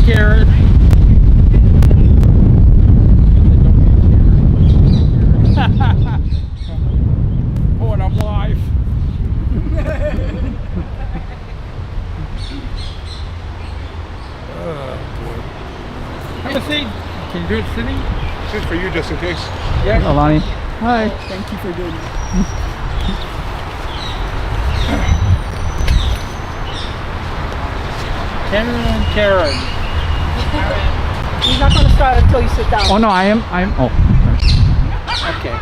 Karen. Oh, and I'm live. Oh, boy. Have a seat. Can you do it sitting? Sit for you just in case. Yeah. Alani. Hi. Thank you for doing that. Ken and Karen. He's not going to start until you sit down. Oh no, I am. Oh. Okay.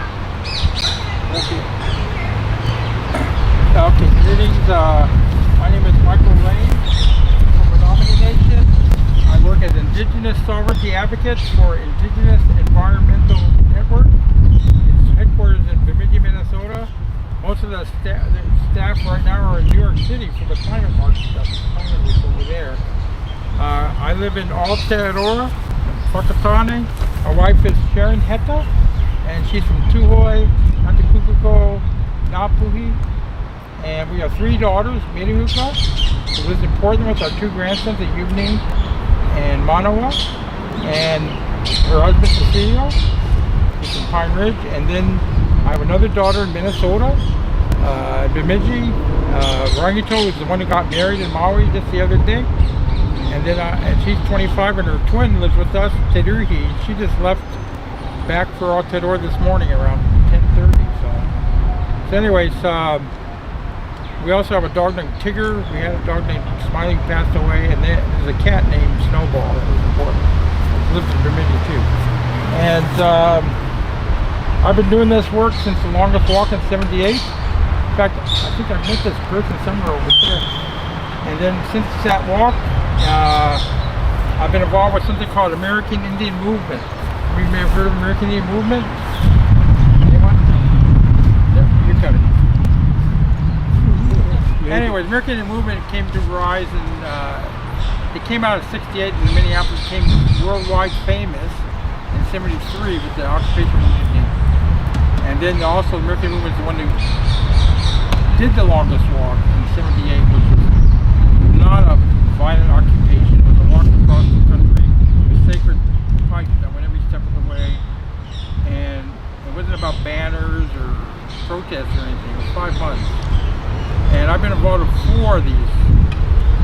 Okay. Greetings. My name is Michael Lane from Menominee Nation. I work as Indigenous Sovereignty Advocate for Indigenous Environmental Network. Its headquarters in Bemidji, Minnesota. Most of the staff right now are in New York City for the climate march stuff. Over there. I live in Aotearoa, Whakatane. My wife is Sharon Heta, and she's from Tuhoi, Antikukuko, Napuhi. And we have 3 daughters, Mirihuka, who lives in Portland with our 2 grandsons at Yubni and Manawa, and her husband Cecilio, who's from Pine Ridge. And then I have another daughter in Minnesota, Bemidji. Rangito is the one who got married in Maui just the other day. And then and she's 25 and her twin lives with us, Teruhi. She just left back for Aotearoa this morning around 10:30. So anyways, we also have a dog named Tigger. We had a dog named Smiley who passed away, and there's a cat named Snowball that was important. Lives in Bemidji too. And I've been doing this work since the longest walk in '78. In fact, I think I met this person somewhere over there. And then since that walk, I've been involved with something called American Indian Movement. You may have heard of American Indian Movement. Anyone? Yep, you got it. Anyways, American Indian Movement came to rise, and it came out of '68, and Minneapolis became worldwide famous in '73 with the occupation of Indian. And then also American Movement is the one who did the longest walk in '78, which was not a violent occupation. It was a walk across the country with sacred pipes that went every step of the way. And it wasn't about banners or protests or anything. It was 5 months. And I've been involved with 4 of these.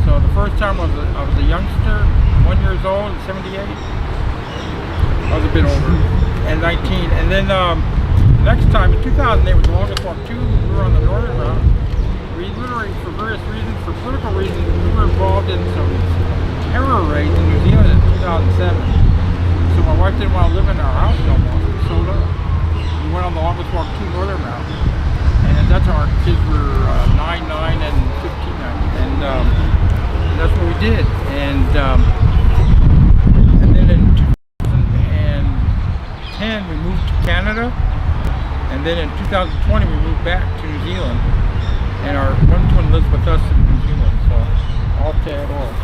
So the first time I was a youngster, 1 year old in '78. I was a bit older, and 19. And then next time in 2008 was the longest walk too. We were on the northern route. We literally, for various reasons, for political reasons, we were involved in some terror raids in New Zealand in 2007. So my wife didn't want to live in our house no more. So we went on the longest walk 2 northern route. And at that time our kids were 9, 9, and 15. And that's what we did. And then in 2010 we moved to Canada. And then in 2020 we moved back to New Zealand. And our one twin lives with us in New Zealand, so Aotearoa.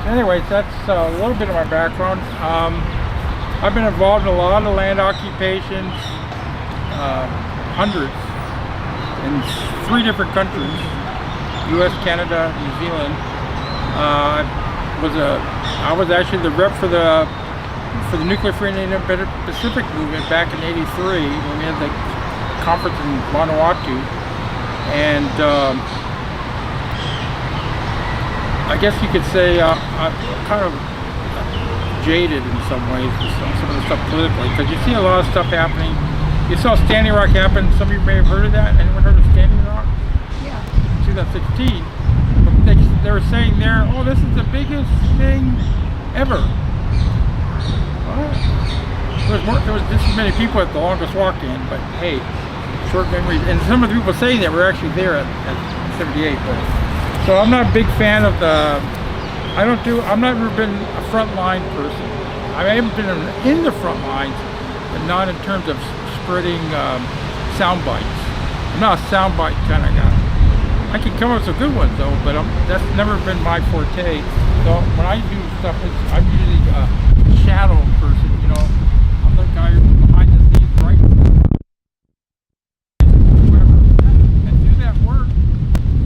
Anyways, that's a little bit of my background. I've been involved in a lot of land occupations, hundreds, in 3 different countries, U.S., Canada, New Zealand. I was actually the rep for the Nuclear Free and Independent Pacific movement back in '83 when we had the conference in Vanuatu. And I guess you could say I'm kind of jaded in some ways with some of the stuff politically, because you see a lot of stuff happening. You saw Standing Rock happen. Some of you may have heard of that. Anyone heard of Standing Rock? Yeah. 2016. They were saying there, oh, this is the biggest thing ever. There was this many people at the longest walk-in, but hey, short memories. And some of the people saying that were actually there at '78. So I'm not a big fan of the. I've never been a frontline person. I haven't been in the front lines, but not in terms of spreading sound bites. I'm not a soundbite kind of guy. I can come up with some good ones though, but that's never been my forte. So when I do stuff, I'm usually a shadow person, you know. I'm the guy behind the scenes, right? Whatever. And through that work,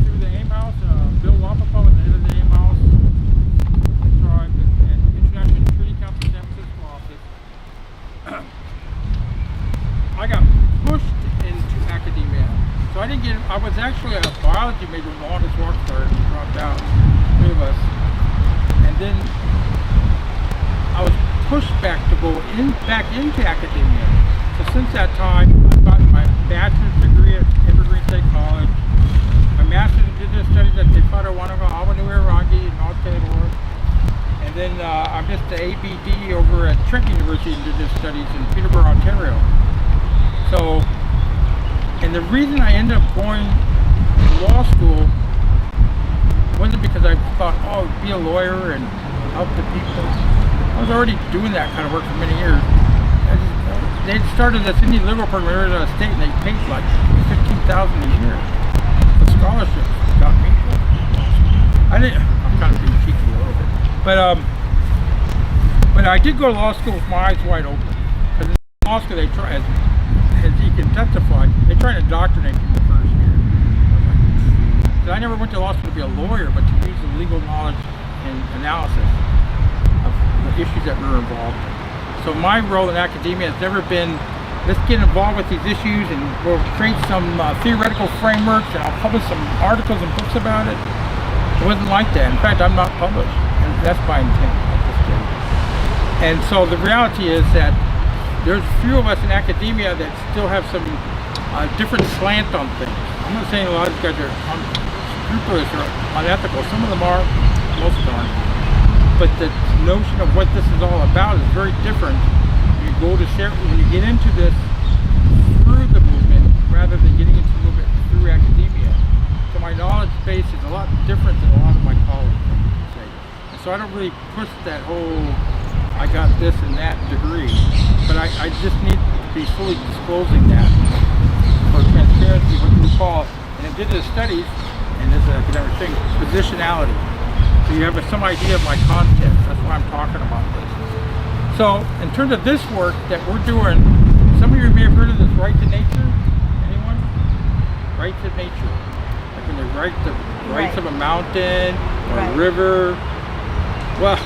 through the AIM House, Bill Wapapa was the head of the AIM House tribe, and then I was pushed back to go back into academia. So since that time, I've gotten my bachelor's degree at Evergreen State College, my master's in Indigenous Studies at Te Whananga, Aotearoa in Aotearoa, and then I'm just the ABD over at Trent University in Indigenous Studies in Peterborough, Ontario. So, and the reason I ended up going to law school wasn't because I thought, oh, be a lawyer and help the people. I was already doing that kind of work for many years. They started this Indian Liberal program in Arizona State, and they paid like $15,000 a year. The scholarships got me. I'm kind of being cheeky a little bit, but I did go to law school with my eyes wide open. Because in law school, they try, as you can testify, they try to indoctrinate you the first year. So I never went to law school to be a lawyer, but to use the legal knowledge and analysis of the issues that were involved. So my role in academia has never been, let's get involved with these issues and we'll create some theoretical frameworks and I'll publish some articles and books about it. It wasn't like that. In fact, I'm not published, and that's by intent at this stage. And so the reality is that there's few of us in academia that still have some different slant on things. I'm not saying a lot of these guys are unscrupulous or unethical. Some of them are, most aren't. But the notion of what this is all about is very different. You go to share when you get into this through the movement rather than getting into the movement through academia. So my knowledge base is a lot different than a lot of my colleagues, I would say. And so I don't really push that whole I got this and that degree. But I just need to be fully disclosing that for transparency, what we call in Indigenous studies, and this is an academic thing, positionality. So you have some idea of my context. That's why I'm talking about this. So in terms of this work that we're doing, some of you may have heard of this right to nature. Anyone? Right to nature. Like when they write the rights of a mountain or a river. Well,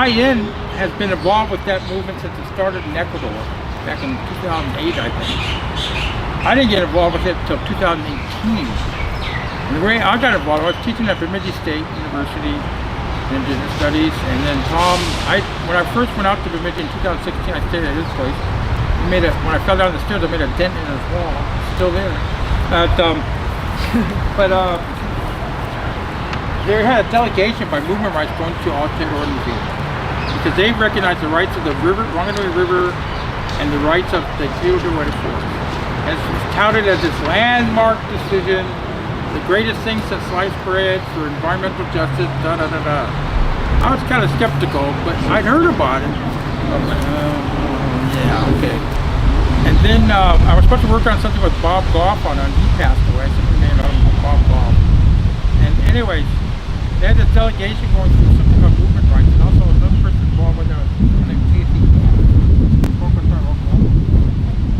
IN has been involved with that movement since it started in Equitable back in 2008, I think. I didn't get involved with it until 2018. And the way I got involved, I was teaching at Bemidji State University in Indigenous Studies, and then Tom, when I first went out to Bemidji in 2016, I stayed at his place. When I fell down the stairs, I made a dent in his wall. It's still there. They had a delegation by movement rights going to Aotearoa, New Zealand, because they recognized the rights of the Honolulu River and the rights of the Aotearoa Forest. And it's touted as this landmark decision, the greatest thing since sliced bread for environmental justice, da-da-da-da. I was kind of skeptical, but I'd heard about it. I was like, yeah, okay. And then I was supposed to work on something with Bob Goff on it, and he passed away. Something named Bob Goff. And anyways, they had this delegation going through something about movement rights, and also another person involved with that was named Casey.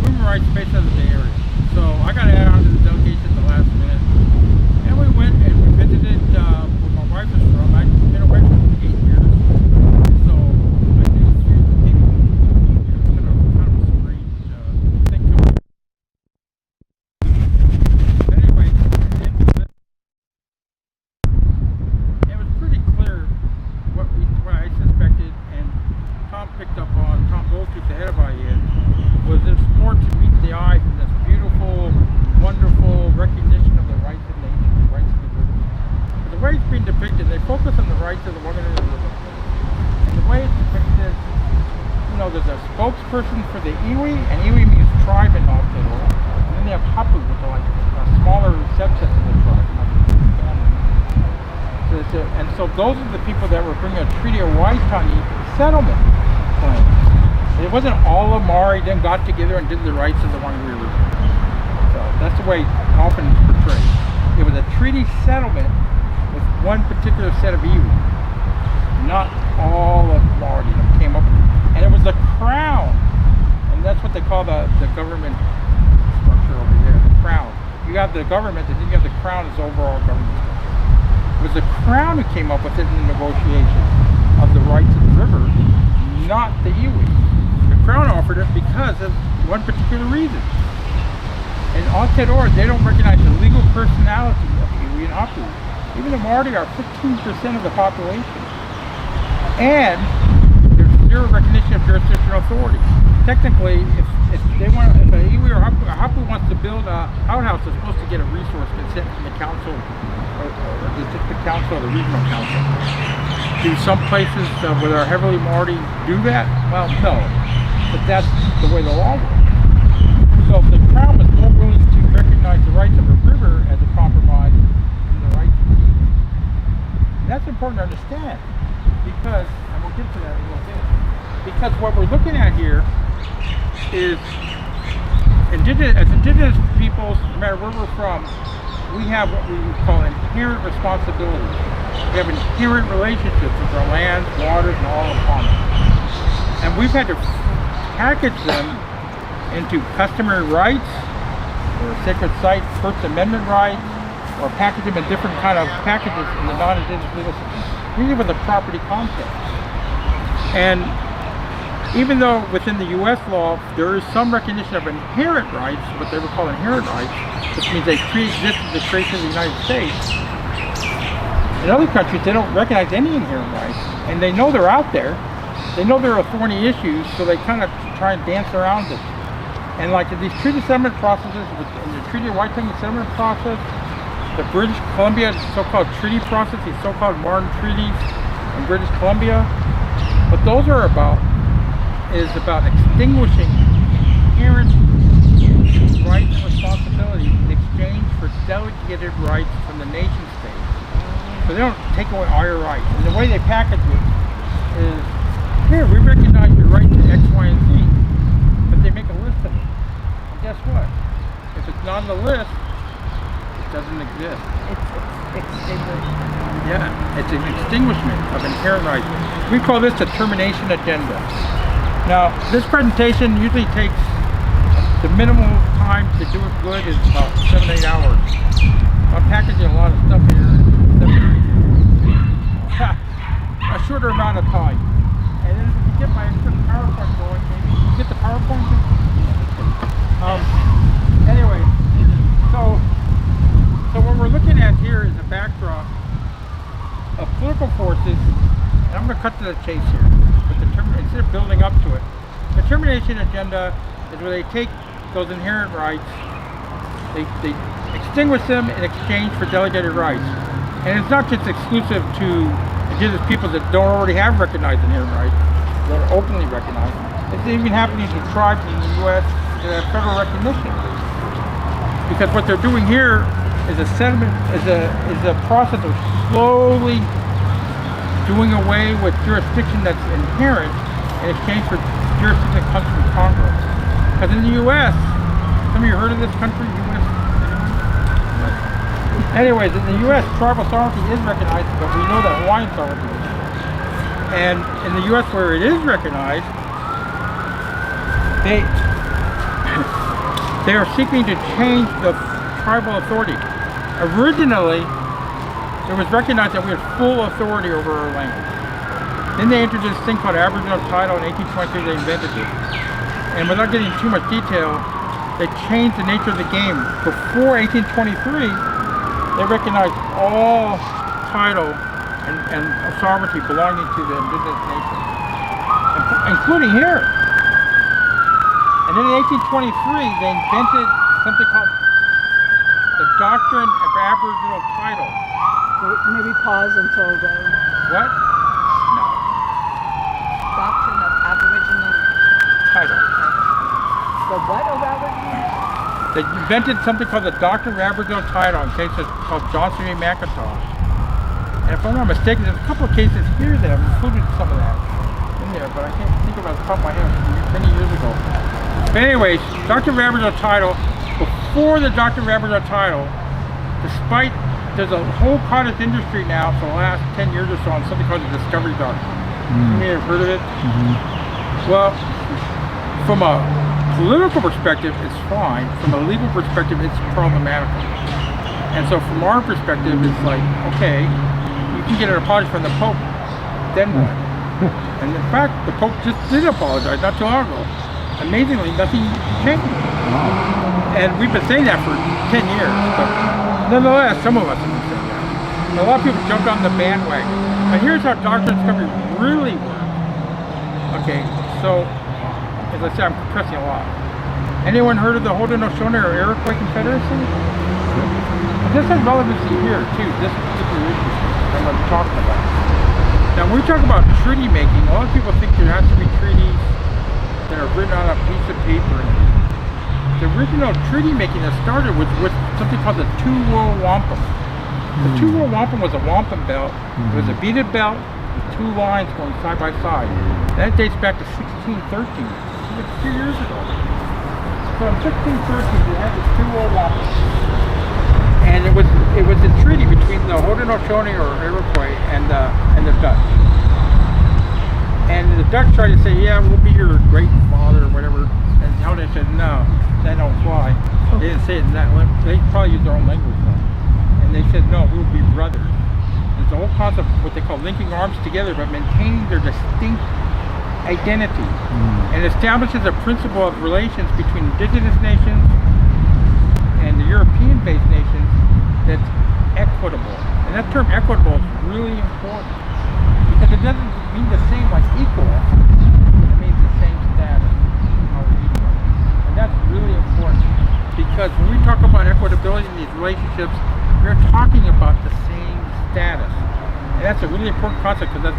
Movement rights based on the Bay Area. So I got added onto the delegation at the last minute. And we went and we visited where my wife is from. I'd been away for 8 years. So I knew a few people. It was kind of a strange thing coming. But anyway, it was pretty clear what I suspected, and Tom picked up on, Tom Moku, the head of IN, was there's more to meet the eye from this beautiful, wonderful recognition of the rights of nature, the rights of the river. But the way it's being depicted, they focus on the rights of the women in the river. And the way it's depicted, there's a spokesperson for the iwi, and iwi means tribe in Aotearoa. And then they have hapu, which are like a smaller subset of the tribe. And so those are the people that were bringing a Treaty of Waitangi settlement claim. It wasn't all of Maori then got together and did the rights of the Honolulu River. So that's the way it's often portrayed. It was a treaty settlement with one particular set of iwi. Not all of Maori that came up with it. And it was the crown. And that's what they call the government structure over here, the crown. You have the government, and then you have the crown as overall government structure. It was the crown who came up with it in the negotiation of the rights of the river, not the iwi. The crown offered it because of one particular reason. In Aotearoa, they don't recognize the legal personality of iwi and hapu. Even the Maori are 15% of the population. And there's zero recognition of jurisdictional authority. Technically, if they want, if an iwi or Ahupua wants to build a outhouse, it's supposed to get a resource consent from the council, or the district council, or the regional council. Do some places where they're heavily Maori do that? Well, no. But that's the way the law works. So if the Crown was more willing to recognize the rights of a river as a compromise than the rights of people, that's important to understand, because, and we'll get to that in a little bit, because what we're looking at here is indigenous peoples, no matter where we're from, we have what we call inherent responsibilities. We have inherent relationships with our lands, waters, and all upon it. And we've had to package them into customary rights, or sacred site First Amendment rights, or package them in different kind of packages in the non-Indigenous legal system, really with a property context. And even though within the U.S. law there is some recognition of inherent rights, what they would call inherent rights, which means they pre-existed the creation of the United States, in other countries they don't recognize any inherent rights, and they know they're out there. They know there are thorny issues, so they kind of try and dance around it. And like these treaty settlement processes, in the Treaty of Waitangi settlement process, the British Columbia so-called treaty process, these so-called Martin treaties in British Columbia, what those are about is about extinguishing inherent rights and responsibilities in exchange for delegated rights from the nation state. So they don't take away all your rights. And the way they package it is, here, we recognize your right to X, Y, and Z, but they make a list of it. And guess what? If it's not on the list, it doesn't exist. It's extinguished. Yeah, it's an extinguishment of inherent rights. We call this the termination agenda. Now, this presentation usually takes, the minimum time to do it good is about 7-8 hours. I'm packaging a lot of stuff here in 7 or 8 hours. A shorter amount of time. And then if we can get my PowerPoint going, maybe. Can you get the PowerPoint? Anyway, so what we're looking at here is a backdrop of political forces, and I'm going to cut to the chase here, but instead of building up to it. The termination agenda is where they take those inherent rights, they extinguish them in exchange for delegated rights. And it's not just exclusive to indigenous peoples that don't already have recognized inherent rights, that are openly recognized. It's even happening to tribes in the U.S. that have federal recognition. Because what they're doing here is a settlement, is a process of slowly doing away with jurisdiction that's inherent in exchange for jurisdiction that comes from Congress. Because in the U.S., some of you heard of this country, U.S.? Anyways, in the U.S., tribal sovereignty is recognized, but we know that Hawaiian sovereignty is. And in the U.S. where it is recognized, they are seeking to change the tribal authority. Originally, it was recognized that we had full authority over our land. Then they introduced this thing called Aboriginal title in 1823. They invented it. And without getting too much detail, they changed the nature of the game. Before 1823, they recognized all title and sovereignty belonging to the indigenous nation, including here. And then in 1823, they invented something called the Doctrine of Aboriginal Title. Maybe pause until the What? No. doctrine of Aboriginal Title. The what of Aboriginal? They invented something called the Doctrine of Aboriginal Title in cases called Johnson v. McIntosh. And if I'm not mistaken, there's a couple of cases here that have included some of that in there, but I can't think about it off the top of my head many years ago. But anyways, Doctrine of Aboriginal Title, before the Doctrine of Aboriginal Title, despite there's a whole cottage industry now for the last 10 years or so on something called the Discovery Doctrine. You may have heard of it? Well, from a political perspective, it's fine. From a legal perspective, it's problematical. And so from our perspective, it's like, okay, you can get an apology from the Pope, then what? And in fact, the Pope just did apologize not too long ago. Amazingly, nothing changed. And we've been saying that for 10 years. But nonetheless, some of us have been saying that. A lot of people jumped on the bandwagon. But here's how doctrine discovery really works. Okay, so as I said, I'm compressing a lot. Anyone heard of the Haudenosaunee or Iroquois Confederacy? This has relevancy here too. This particular issue that I'm talking about. Now, when we talk about treaty making, a lot of people think there has to be treaties that are written on a piece of paper. The original treaty making that started with something called the two-wool wampum. The two-wool wampum was a wampum belt. It was a beaded belt with two lines going side by side. That dates back to 1613, a few years ago. So in 1613, they had this two-wool wampum. And it was a treaty between the Haudenosaunee or Iroquois and the Dutch. And the Dutch tried to say, yeah, we'll be your great father or whatever. And the Haudenosaunee said, no, that don't fly. They didn't say it in that language. They probably used their own language though. And they said, no, we will be brothers. There's a whole concept of what they call linking arms together, but maintaining their distinct identity. And establishes a principle of relations between indigenous nations and the European-based nations that's equitable. And that term equitable is really important because it doesn't mean the same like equal. It means the same status. And that's really important because when we talk about equitability in these relationships, we're talking about the same status. And that's a really important concept because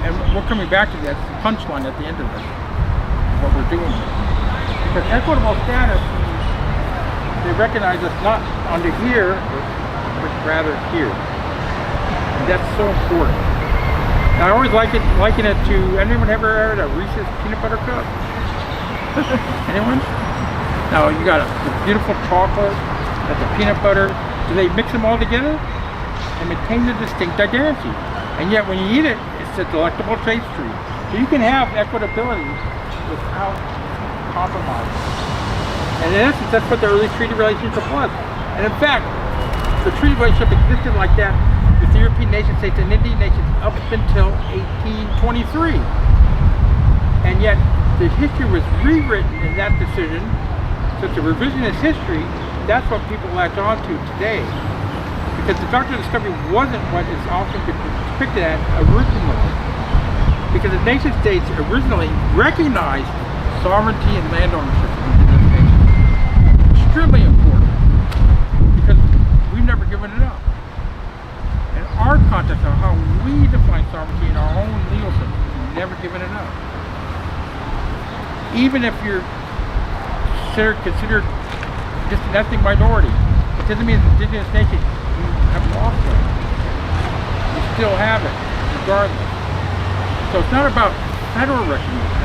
and we're coming back to that punchline at the end of this, what we're doing here. Because equitable status means they recognize us not under here, but rather here. And that's so important. Now, I always liken it to, anyone ever had a Reese's peanut butter cup? Anyone? Now, you got the beautiful chocolate, got the peanut butter. Do they mix them all together? And maintain the distinct identity. And yet, when you eat it, it's a delectable taste treat. So you can have equitability without compromise. And in essence, that's what the early treaty relationship was. And in fact, the treaty relationship existed like that with the European nation states and Indian nations up until 1823. And yet, the history was rewritten in that decision. So it's a revisionist history. That's what people latch on to today. Because the doctrine of discovery wasn't what is often depicted as originally. Because the nation states originally recognized sovereignty and land ownership of indigenous nations. Extremely important. Because we've never given it up. In our context of how we define sovereignty in our own legal system, we've never given it up. Even if you're considered just an ethnic minority, it doesn't mean it's indigenous nation. You have lost it. You still have it, regardless. So it's not about federal recognition,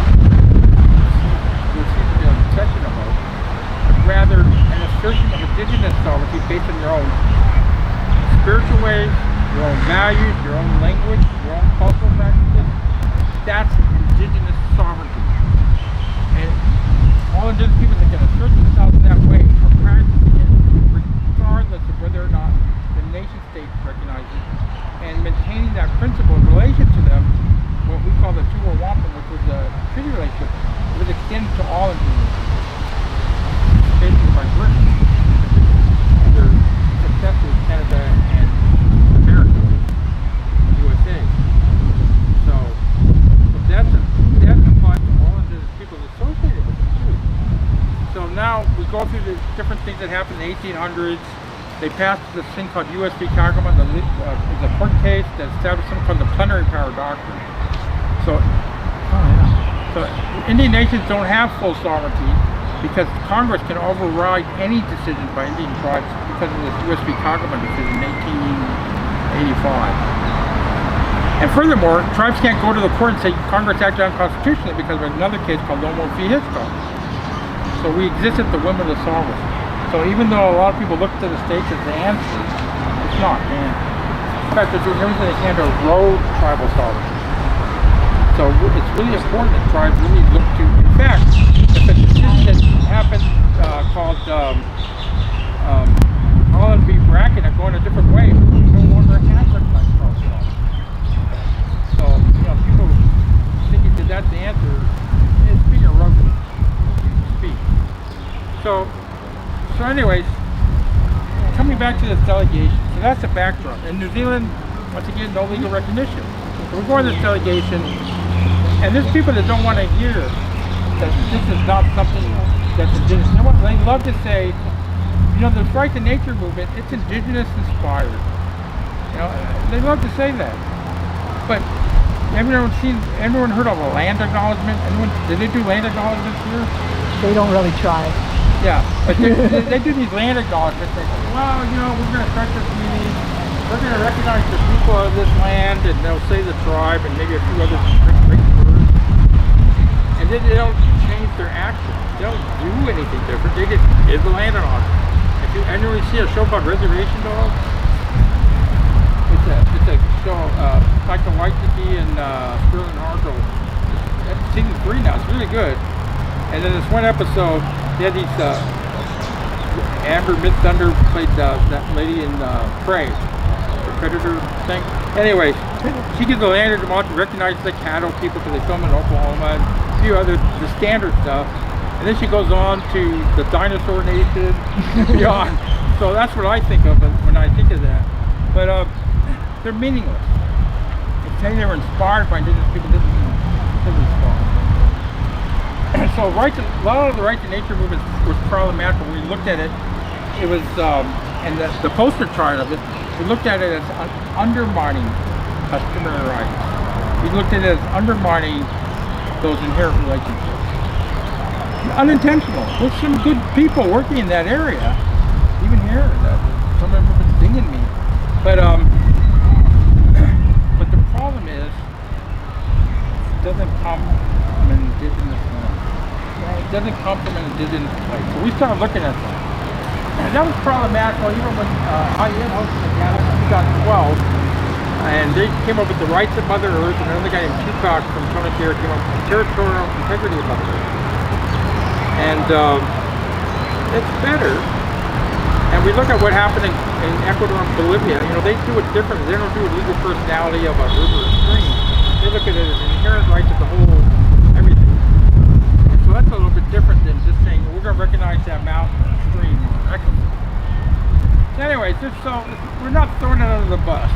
which seems to be an obsession about, but rather an assertion of indigenous sovereignty based on your own spiritual ways, your own values, your own language, your own cultural practices. That's indigenous sovereignty. And all indigenous people that can assert themselves in that way are practicing it regardless of whether or not the nation state recognizes it, and maintaining that principle in relation to them, what we call the two-war wampum, which was a treaty relationship, was extended to all indigenous nations, basically by Britain, and their successors, Canada and America, USA. So that applies to all indigenous people associated with it too. So now we go through the different things that happened in the 1800s. They passed this thing called U.S. v. Kepakemapa. It was a court case that established something called the plenary power doctrine. So Indian nations don't have full sovereignty because Congress can override any decision by Indian tribes because of this U.S. v. Kepakemapa decision in 1885. And furthermore, tribes can't go to the court and say Congress acted unconstitutionally because there's another case called Lomo v. Hitchcock. So we exist at the whim of the sovereign. So even though a lot of people look to the states as the answer, it's not. And in fact, they're doing everything they can to erode tribal sovereignty. So it's really important that tribes really look to, in fact, if a decision that happened called Holland v. Bracken are going a different way, we no longer have recognized tribal sovereignty. So, people thinking that that's the answer is being eroded as we speak. So anyways, coming back to this delegation. So that's the backdrop. In New Zealand, once again, no legal recognition. So we're going to this delegation, and there's people that don't want to hear that this is not something that's indigenous. They love to say, you know, the right to nature movement, it's indigenous inspired. You know, they love to say that. But everyone heard of a land acknowledgement? Did they do land acknowledgements here? They don't really try. Yeah, but they do these land acknowledgements. They say, well, you know, we're going to start this meeting. We're going to recognize the people of this land, and they'll say the tribe and maybe a few other great words. And then they don't change their actions. They don't do anything different. They just give the land acknowledgement. I know you see a show called Reservation Dogs. It's a show, Michael Waititi and Sterling Hargrove. That's season 3 now. It's really good. And then this one episode, they had these Amber Myth Thunder played that lady in Prey, the Predator thing. Anyway, she gives the land to recognize the cattle people because they film in Oklahoma and a few other the standard stuff. And then she goes on to the Dinosaur Nation and beyond. So that's what I think of when I think of that. But they're meaningless. Saying they were inspired by indigenous people doesn't mean inspired. So a lot of the right to nature movement was problematic. When we looked at it, it was, and the poster chart of it, we looked at it as undermining customary rights. We looked at it as undermining those inherent relationships. Unintentional. There's some good people working in that area, even here. Some of them have been stinging me. But the problem is, it doesn't come from an indigenous land. It doesn't come from an indigenous place. So we started looking at that. And that was problematic. Even when IEM hosted the gathering in 2012, and they came up with the rights of Mother Earth, and another guy named Peacock from Kona came up with the territorial integrity of Mother Earth. And it's better. And we look at what happened in Ecuador and Bolivia. You know, they do it differently. They don't do a legal personality of a river or stream. They look at it as inherent rights of the whole everything. And so that's a little bit different than just saying we're going to recognize that mountain or stream or ecosystem. So anyways, we're not throwing it under the bus.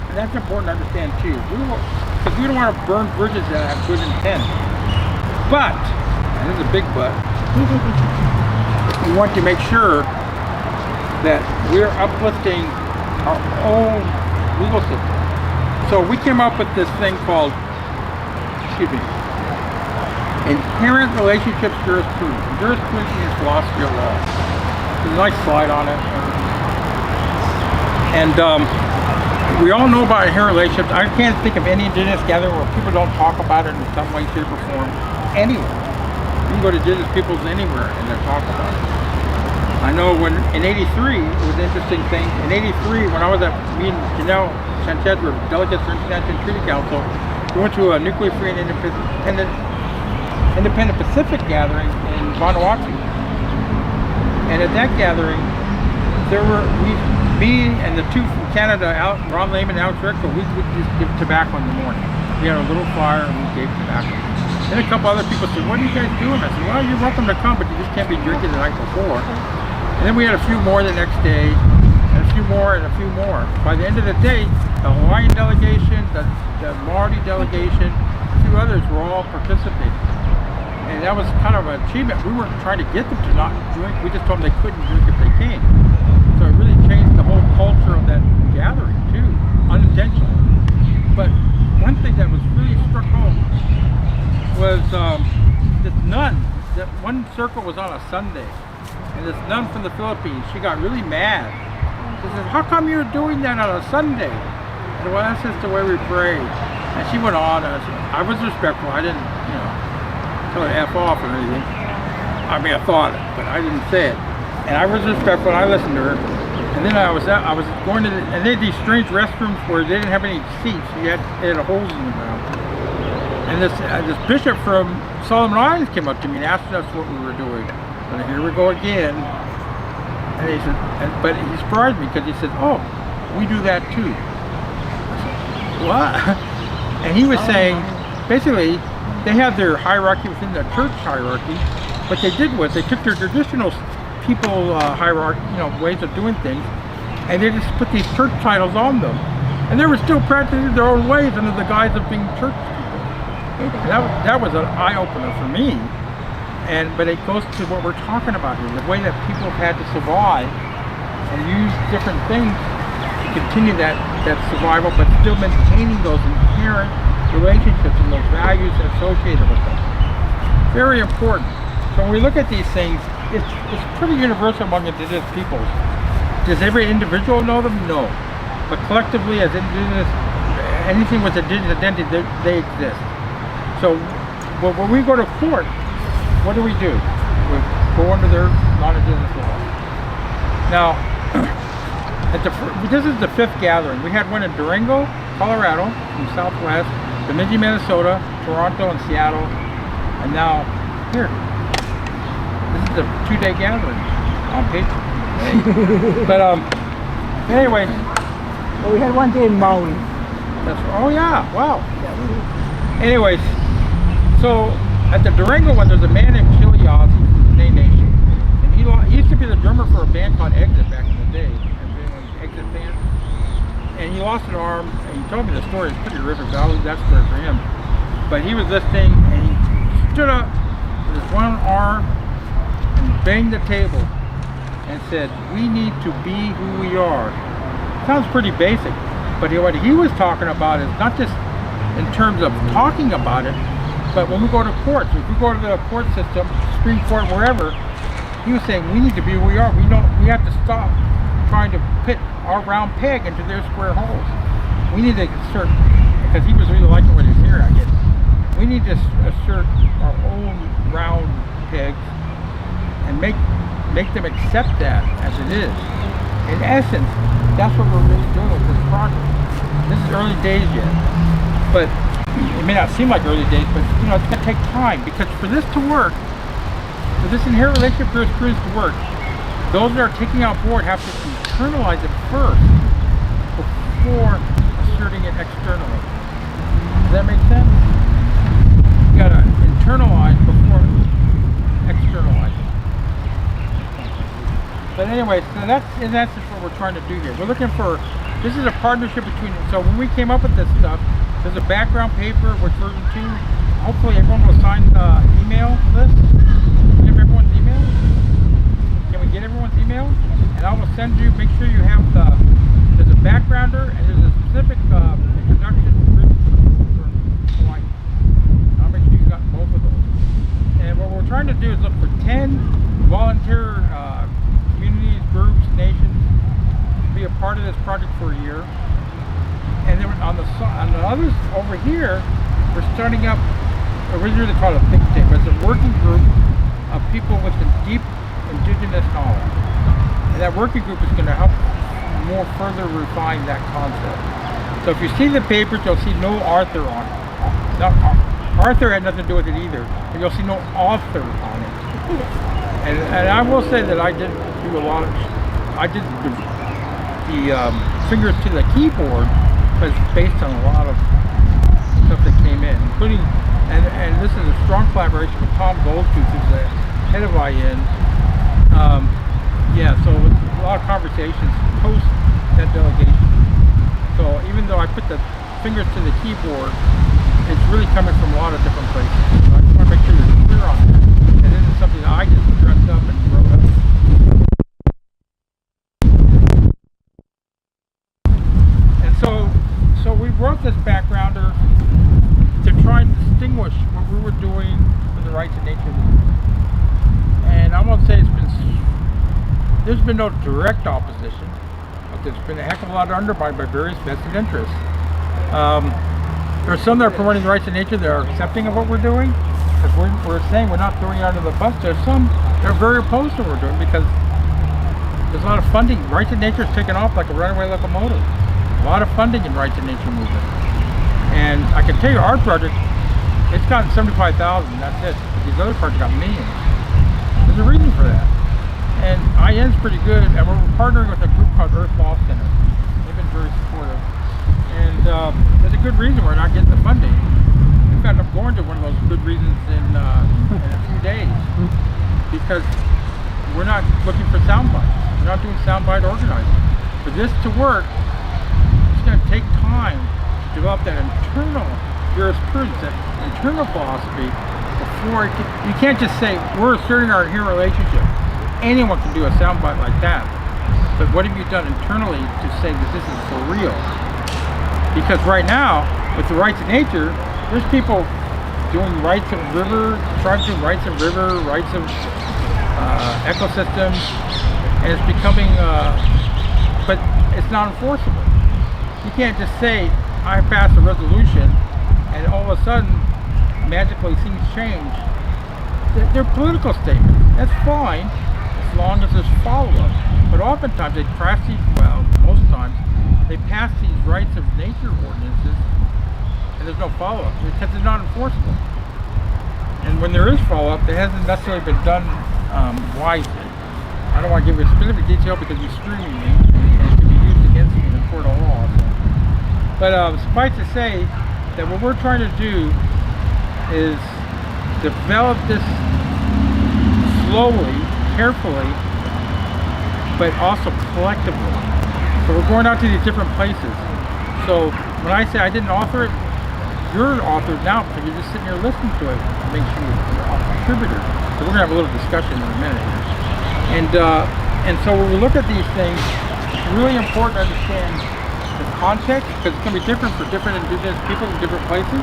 And that's important to understand too. Because we don't want to burn bridges that have good intent. But, and this is a big but, we want to make sure that we're uplifting our own legal system. So we came up with this thing called, Inherent Relationships Jurisprudence. Jurisprudence means philosophy of law. There's a nice slide on it. And we all know about inherent relationships. I can't think of any indigenous gathering where people don't talk about it in some way, shape, or form. Anywhere. You can go to indigenous peoples anywhere and they're talking about it. I know in '83, it was an interesting thing. In '83, when I was at, me and Janelle Sanchez were delegates for International Treaty Council, we went to a nuclear-free and independent Pacific gathering in Vanuatu. And at that gathering, me and the two from Canada, Ron Lehman and Alex Rickle, we would just give tobacco in the morning. We had a little fire and we gave tobacco. Then a couple other people said, what are you guys doing? I said, well, you're welcome to come, but you just can't be drinking the night before. And then we had a few more the next day, and a few more, and a few more. By the end of the day, the Hawaiian delegation, the Maori delegation, a few others were all participating. And that was kind of an achievement. We weren't trying to get them to not drink. We just told them they couldn't drink if they came. So it really changed the whole culture of that gathering, too, unintentionally. But one thing that was really struck home was this nun. That one circle was on a Sunday, and this nun from the Philippines, she got really mad. She said, how come you're doing that on a Sunday? I said, well, that's just the way we pray. And she went on, and I was respectful. I didn't, tell her F off or anything. I mean, I thought it, but I didn't say it. And I was respectful, and I listened to her. And then I was going to, and they had these strange restrooms where they didn't have any seats. They had holes in the ground. And this bishop from Solomon Islands came up to me and asked us what we were doing. And here we go again. And he said, but he surprised me because he said, oh, we do that too. I said, what? And he was saying, basically, they have their hierarchy within the church hierarchy. What they did was they took their traditional people hierarchy, ways of doing things, and they just put these church titles on them. And they were still practicing their own ways under the guise of being church people. And that was an eye-opener for me. But it goes to what we're talking about here, the way that people have had to survive and use different things to continue that survival, but still maintaining those inherent relationships and those values associated with them. Very important. So when we look at these things, it's pretty universal among indigenous peoples. Does every individual know them? No. But collectively, as indigenous, anything with indigenous identity, they exist. So when we go to court, what do? We go under their non-indigenous law. Now, this is the 5th gathering. We had one in Durango, Colorado, from Southwest, Bemidji, Minnesota, Toronto, and Seattle, and now here. This is a 2-day gathering on paper. But anyways. Well, we had one day in Maui. Oh yeah, wow. Anyways, so at the Durango one, there's a man named Chili Ozzy from the Name Nation, and he used to be the drummer for a band called Exit back in the day, Exit band. And he lost an arm, and he told me the story. It's pretty horrific, but I'll leave that story for him. But he was listening, and he stood up with his one arm and banged the table and said, "We need to be who we are." Sounds pretty basic, but what he was talking about is not just in terms of talking about it, but when we go to court, if we go to the court system, Supreme Court, wherever, he was saying we need to be who we are. We have to stop trying to fit our round peg into their square holes. We need to assert, because he was really liking what he's hearing, I guess. We need to assert our own round pegs and make them accept that as it is. In essence, that's what we're really doing with this project. This is early days yet, but it may not seem like early days, but it's going to take time, because for this to work, for this inherent relationship jurisprudence to work, those that are taking on board have to internalize it first before asserting it externally. Does that make sense? You got to internalize before externalizing. But anyway, so that's in essence what we're trying to do here. We're looking for, this is a partnership between, so when we came up with this stuff, there's a background paper with version 2. Hopefully everyone will sign the email for this. Can we get everyone's email? Can we get everyone's email? And I will send you, make sure you have there's a backgrounder and there's a specific introduction for Hawaii. I'll make sure you got both of those. And what we're trying to do is look for 10 volunteer communities, groups, nations to be a part of this project for a year. And then on the others over here, we're starting up, originally called a think tank, but it's a working group of people with a deep indigenous knowledge. And that working group is going to help more further refine that concept. So if you see the papers, you'll see no Arthur on it. Now, Arthur had nothing to do with it either, but you'll see no author on it. And I will say that I did do a lot of, I did the fingers to the keyboard, but it's based on a lot of stuff that came in, including, and this is a strong collaboration with Tom Goldtooth, who's the head of IN. Yeah, so a lot of conversations post that delegation. So even though I put the fingers to the keyboard, it's really coming from a lot of different places. So I just want to make sure you're clear on that. And this is something that I just dressed up and wrote up. And so we wrote this backgrounder to try and distinguish what we were doing with the rights of nature movement. And I won't say there's been no direct opposition, but there's been a heck of a lot undermined by various vested interests. There are some that are promoting the rights of nature that are accepting of what we're doing, because we're saying we're not throwing it under the bus. There's some that are very opposed to what we're doing because there's a lot of funding. Rights of nature is taking off like a runaway locomotive. A lot of funding in rights of nature movement. And I can tell you our project, it's gotten 75,000, that's it. These other projects got millions. There's a reason for that. And IN's pretty good, and we're partnering with a group called Earth Law Center. They've been very supportive. And there's a good reason we're not getting the funding. In fact, I'm going to one of those good reasons in a few days, because we're not looking for soundbites. We're not doing soundbite organizing. for this to work, it's going to take time to develop that internal jurisprudence, that internal philosophy, before you can't just say, we're asserting our inherent relationship. Anyone can do a soundbite like that. But what have you done internally to say that this is for real? Because right now, with the rights of nature, there's people doing rights of river, tribes doing rights of river, rights of ecosystems, and it's becoming, but it's not enforceable. You can't just say, I passed a resolution, and all of a sudden, magically things change. They're political statements. That's fine, as long as there's follow-up. But oftentimes they pass these, well, most times, they pass these rights of nature ordinances, and there's no follow-up because they're not enforceable. And when there is follow-up, it hasn't necessarily been done wisely. I don't want to give you a specific detail because you're screwing me, and it can be used against me in the court of law. But suffice to say that what we're trying to do is develop this slowly, carefully, but also collectively. So we're going out to these different places. So when I say I didn't author it, you're an author now because you're just sitting here listening to it to make sure you're a contributor. So we're going to have a little discussion in a minute. And so when we look at these things, it's really important to understand the context because it's going to be different for different indigenous people in different places.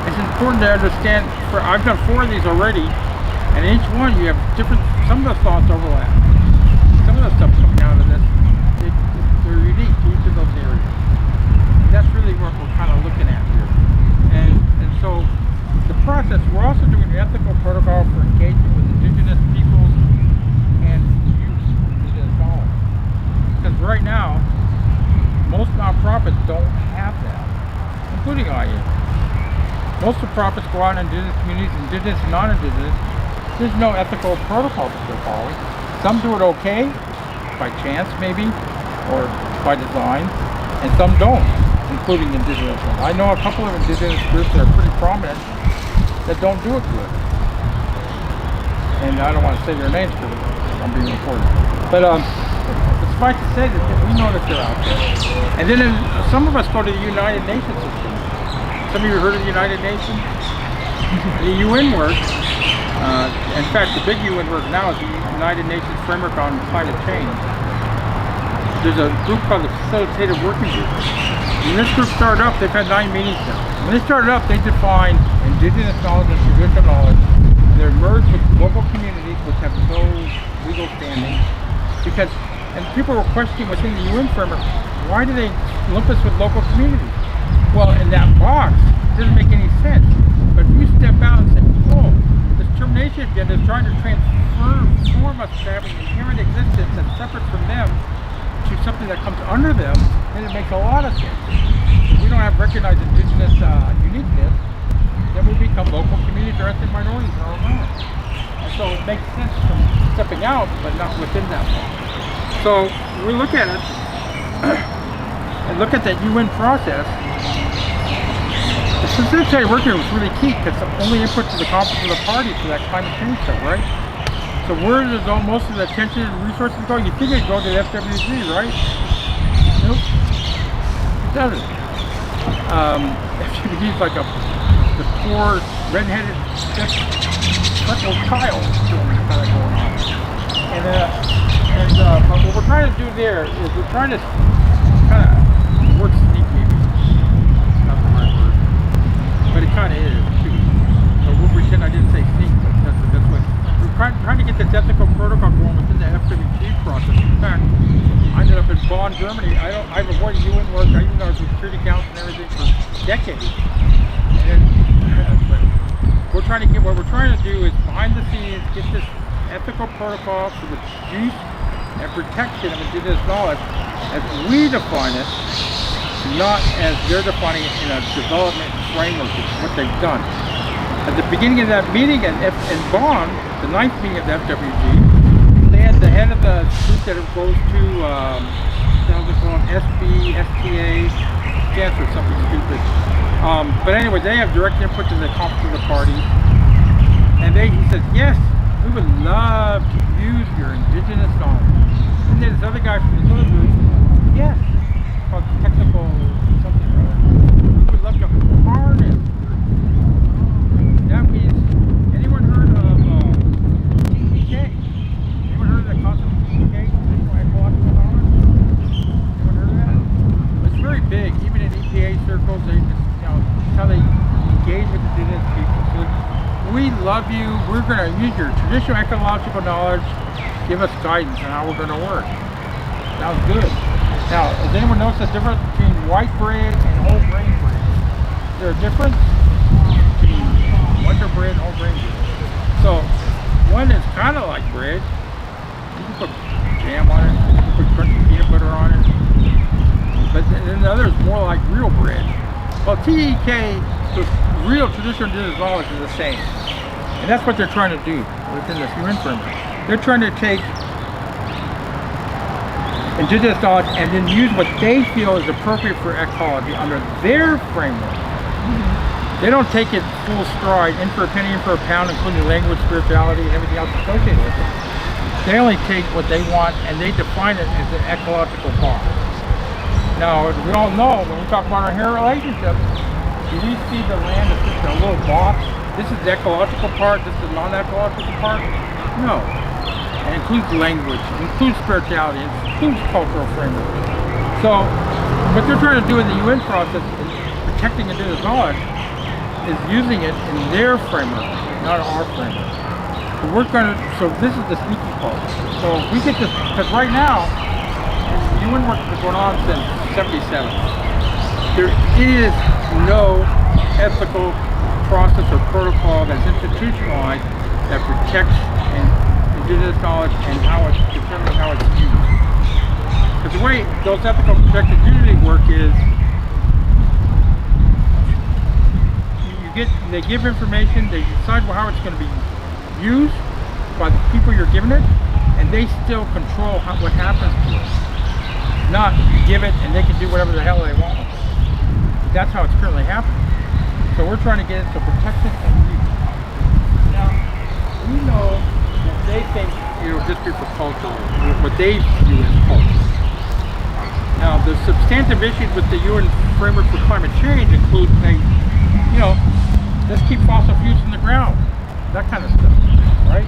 It's important to understand, I've done 4 of these already, and in each one you have different, some of the thoughts overlap. Some of the stuff coming out of this, they're unique to each of those areas. That's really what we're kind of looking at here. And so the process, we're also doing an ethical protocol for engagement with indigenous peoples and youth indigenous knowledge. Because right now, most nonprofits don't have that, including IA. Most of the profits go out in indigenous communities, indigenous and non-indigenous. There's no ethical protocol that they're following. Some do it okay, by chance maybe, or by design, and some don't, including indigenous ones. I know a couple of indigenous groups that are pretty prominent that don't do it good. And I don't want to say their names because I'm being recorded. But it's fine to say that we know that they're out there. And then some of us go to the United Nations system. Some of you heard of the United Nations? The UN work, in fact the big UN work now is the United Nations Framework on Climate Change. There's a group called the Facilitated Working Group. When this group started up, they've had 9 meetings now. When they started up, they defined indigenous knowledge and traditional knowledge. They're merged with local communities which have no legal standing. And people were questioning within the UN framework, why do they lump us with local communities? Well, in that box, it doesn't make any sense. But if you step out and say, oh, this termination agenda is trying to transform us to having inherent existence that's separate from them to something that comes under them, then it makes a lot of sense. If we don't have recognized indigenous uniqueness, then we become local communities or ethnic minorities in our own land. And so it makes sense from stepping out, but not within that box. So we look at it and look at that UN process. The facilitated working was really key because the only input to the conference of the parties for that climate change stuff, right? So where does most of the attention and resources go? You think it'd go to the FWG, right? Nope. It doesn't. FWG is like the poor, red-headed, freckled child kind of going on. But what we're trying to do there is we're trying to kind of work sneak maybe. Not the right word. But it kind of is too. So we'll pretend I didn't say sneak, but that's the best way. We're trying to get this ethical protocol going within the FWG process. In fact, I ended up in Bonn, Germany. I've avoided UN work. I even though I was with Security Council and everything for decades. But we're trying to get, what we're trying to do is behind the scenes get this ethical protocol for the use and protection of indigenous knowledge as we define it, not as they're defining it in a development framework, which is what they've done. At the beginning of that meeting in Bonn, the 9th meeting of the FWG, they had the head of the group that goes to, SB, STA, stands for something stupid. But anyway, they have direct input to the conference of the parties. And he says, yes, we would love to use your indigenous knowledge. And then this other guy from this other group big. Even in EPA circles, they just, how they engage with indigenous people. So we love you. We're going to use your traditional ecological knowledge. Give us guidance on how we're going to work. Sounds good. Now, has anyone noticed the difference between white bread and whole grain bread? Is there a difference between Wonder bread and whole grain bread? So, one is kind of like bread. You can put jam on it, you can put crunchy peanut butter on it. But then the other is more like real bread. Well, TEK, the real traditional indigenous knowledge is the same. And that's what they're trying to do within this UN framework. They're trying to take indigenous knowledge and then use what they feel is appropriate for ecology under their framework. They don't take it full stride, in for a penny, in for a pound, including language, spirituality, and everything else associated with it. They only take what they want and they define it as an ecological box. Now, as we all know, when we talk about our inherent relationships, do we see the land as just a little box? This is the ecological part, this is the non-ecological part? No. It includes language, it includes spirituality, it includes cultural framework. So, what they're trying to do in the UN process in protecting indigenous knowledge is using it in their framework, not our framework. So this is the sneaky part. So if we get this, because right now, the UN work has been going on since 77. There is no ethical process or protocol that's institutionalized that protects indigenous knowledge and how it's determined how it's used. Because the way those ethical protected usually work is they give information, they decide how it's going to be used by the people you're giving it, and they still control what happens to it. Not you give it and they can do whatever the hell they want with it. That's how it's currently happening. So we're trying to get it to protect it and use it. Now, we know that they think, history for culture, what they view as culture. Now, the substantive issues with the UN framework for climate change include things, let's keep fossil fuels in the ground, that kind of stuff, right?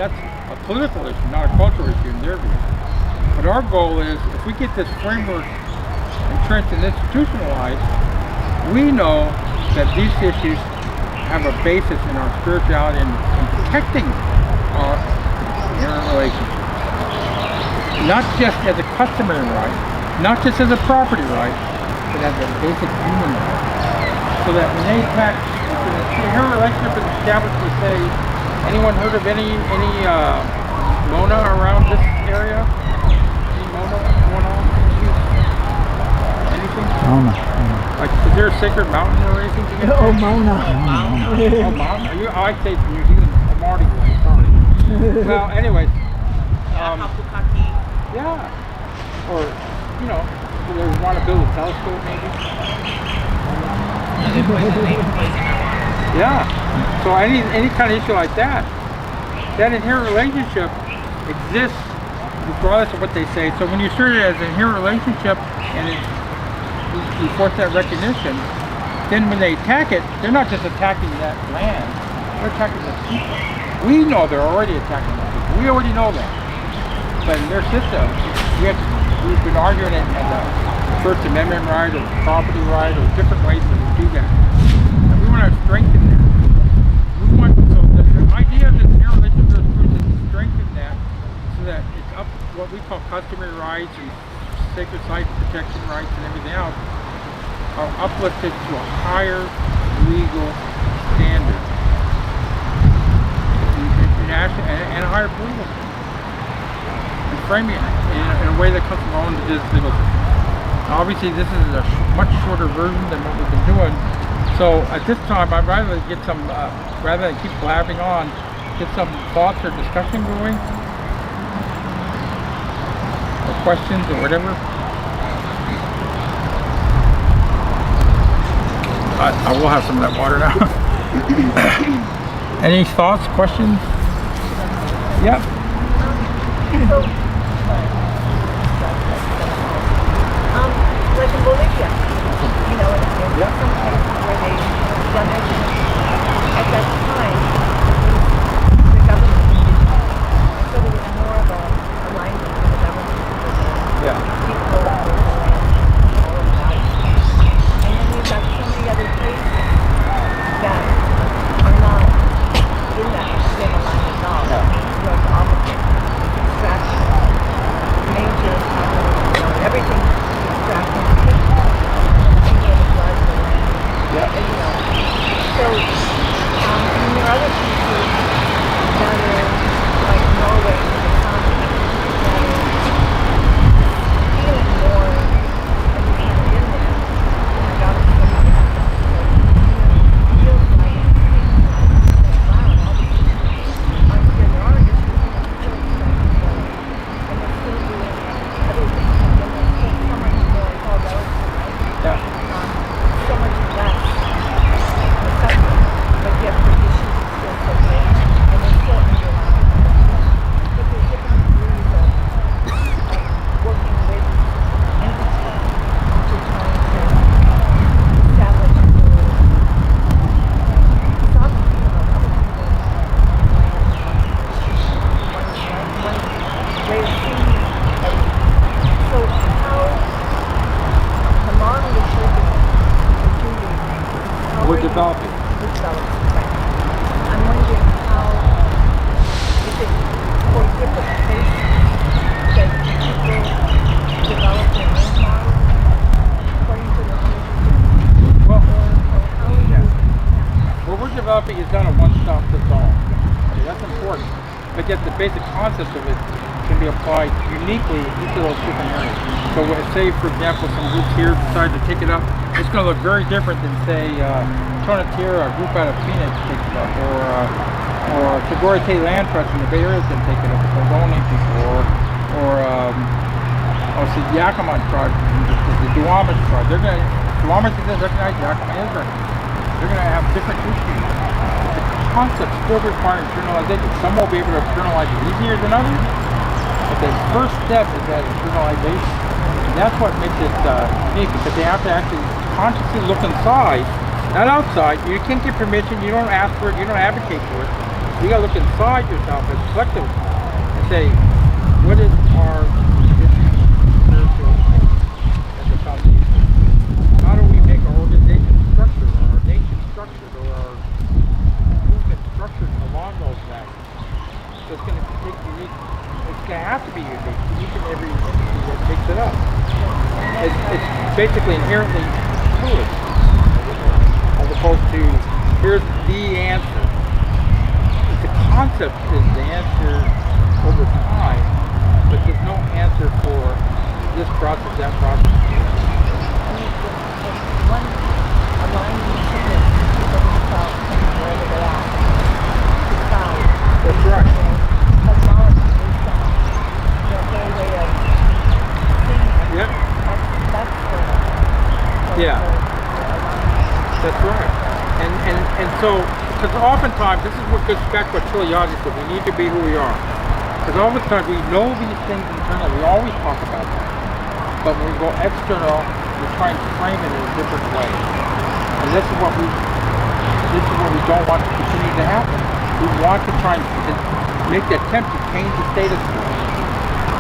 That's a political issue, not a cultural issue in their view. But our goal is, if we get this framework entrenched and institutionalized, we know that these issues have a basis in our spirituality and protecting our inherent relationships. Not just as a customary right, not just as a property right, but as a basic human right. So that when they attack, the inherent relationship is established with, say, anyone heard of any Mona around this area? Any Mona going on? Anything? Mona. Like, is there a sacred mountain or anything? Oh, Mona. Oh, mountain? I say it's New Zealand. I'm already going, sorry. Well, anyways. Yeah. Or, they want to build a telescope maybe. Yeah. So any kind of issue like that inherent relationship exists regardless of what they say. So when you assert it as an inherent relationship and you force that recognition, then when they attack it, they're not just attacking that land, they're attacking the people. We know they're already attacking the people. We already know that. But in their system, we've been arguing it as a First Amendment right or property right or different ways that we do that. And we want to strengthen that. So the idea of this inherent relationship jurisprudence is to strengthen that so that it's up what we call customary rights and sacred site protection rights and everything else are uplifted to a higher legal standard and a higher political standard. And framing it in a way that comes from our own indigenous legal system. Now, obviously, this is a much shorter version than what we've been doing. So at this time, I'd rather get some, rather than keep blabbing on, get some thoughts or discussion going, or questions or whatever. I will have some of that water now. Any thoughts, questions? Yep. Like in Bolivia, in some cases where they done it at that time, the government, so there was more of a alignment with the government, with the people, all of that. developing. It's developing. Right. I'm wondering how is it for different states that people develop their own model according to their own religion? Well, Or how is yeah. it? What we're developing is not a one-stop fits all. Okay, that's important. But yet the basic concept of it can be applied uniquely in each of those different areas. So say, for example, some groups here decide to take it up, it's going to look very different than, say, Tonatira, a group out of Phoenix takes it up, or Segurite Land Trust in the Bay Area can take it up, the Ohlone people, or the Yakama tribe, the Duwamish tribe. Duwamish doesn't recognize Yakama is recognized. They're going to have different issues. The concepts still require internalization. Some will be able to internalize it easier than others, but the first step is that internalization. And that's what makes it unique, because they have to actually consciously look inside, not outside. You can't get permission, you don't ask for it, you don't advocate for it. You got to look inside yourself as a collective and say, what is our traditional spiritual as a foundation? How do we make our organization structured, or our nation structured, or our movement structured along those lines? So it's going to take unique, it's going to have to be unique to each and every entity that takes it up. It's basically inherently fluid, as opposed to, here's the answer. The concept is the answer over time, but there's no answer for this process, that process. One aligning to people themselves wherever they're at. Decide. That's right. Cosmology based on their whole way of seeing it. Yep. That's the Yeah. alignment. That's right. And so, because oftentimes, this is what goes back to what Chiliadi said, we need to be who we are. Because oftentimes we know these things internally, we always talk about that. But when we go external, we try and frame it in a different way. And this is what we don't want to continue to happen. We want to try and make the attempt to change the status quo.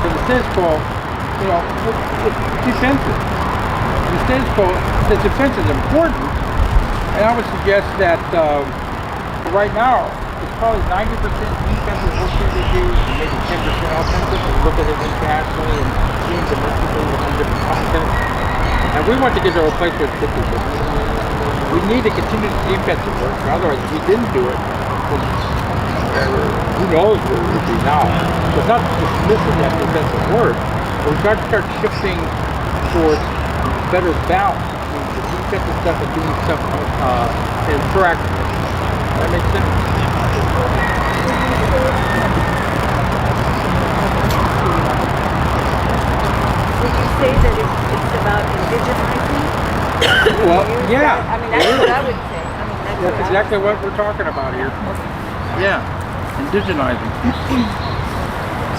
Because the status quo, it's defensive. The status quo, the defense is important. And I would suggest that right now, it's probably 90% defensive work that we do, and maybe 10% offensive. We look at it internationally and even domestically within different contexts. And we want to get to a place where it's 50-50. We need to continue the defensive work, otherwise if we didn't do it, who knows where we would be now. So it's not dismissing that defensive work, but we've got to start shifting towards better balance between the defensive stuff and doing stuff in proactive. That makes sense? Would you say that it's about indigenizing? Well, yeah. I mean, that's what I would say. That's exactly what we're talking about here. Yeah, indigenizing.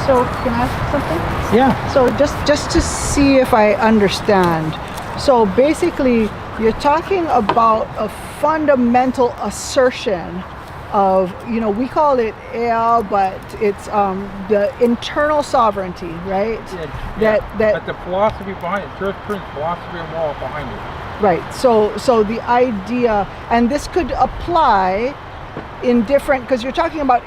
So can I ask something? Yeah. So just to see if I understand. So basically, you're talking about a fundamental assertion of, we call it Ea, but it's the internal sovereignty, right? Yeah. But the philosophy behind it, jurisprudence, philosophy and law behind it. Right. So the idea, and this could apply in different, because you're talking about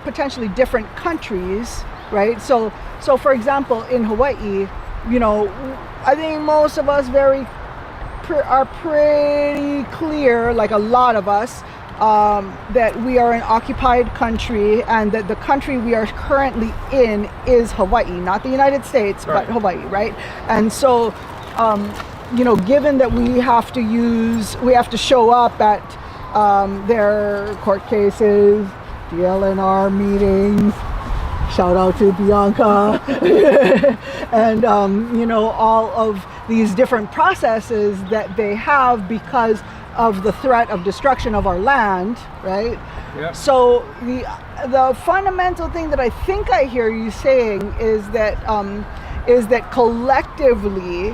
potentially different countries, right? So for example, in Hawaii, I think most of us are pretty clear, like a lot of us, that we are an occupied country, and that the country we are currently in is Hawaii, not the United States, right, but Hawaii, right? And so, given that we have to show up at their court cases, DLNR meetings, shout out to Bianca, and all of these different processes that they have because of the threat of destruction of our land, right? Yep. So the fundamental thing that I think I hear you saying is that collectively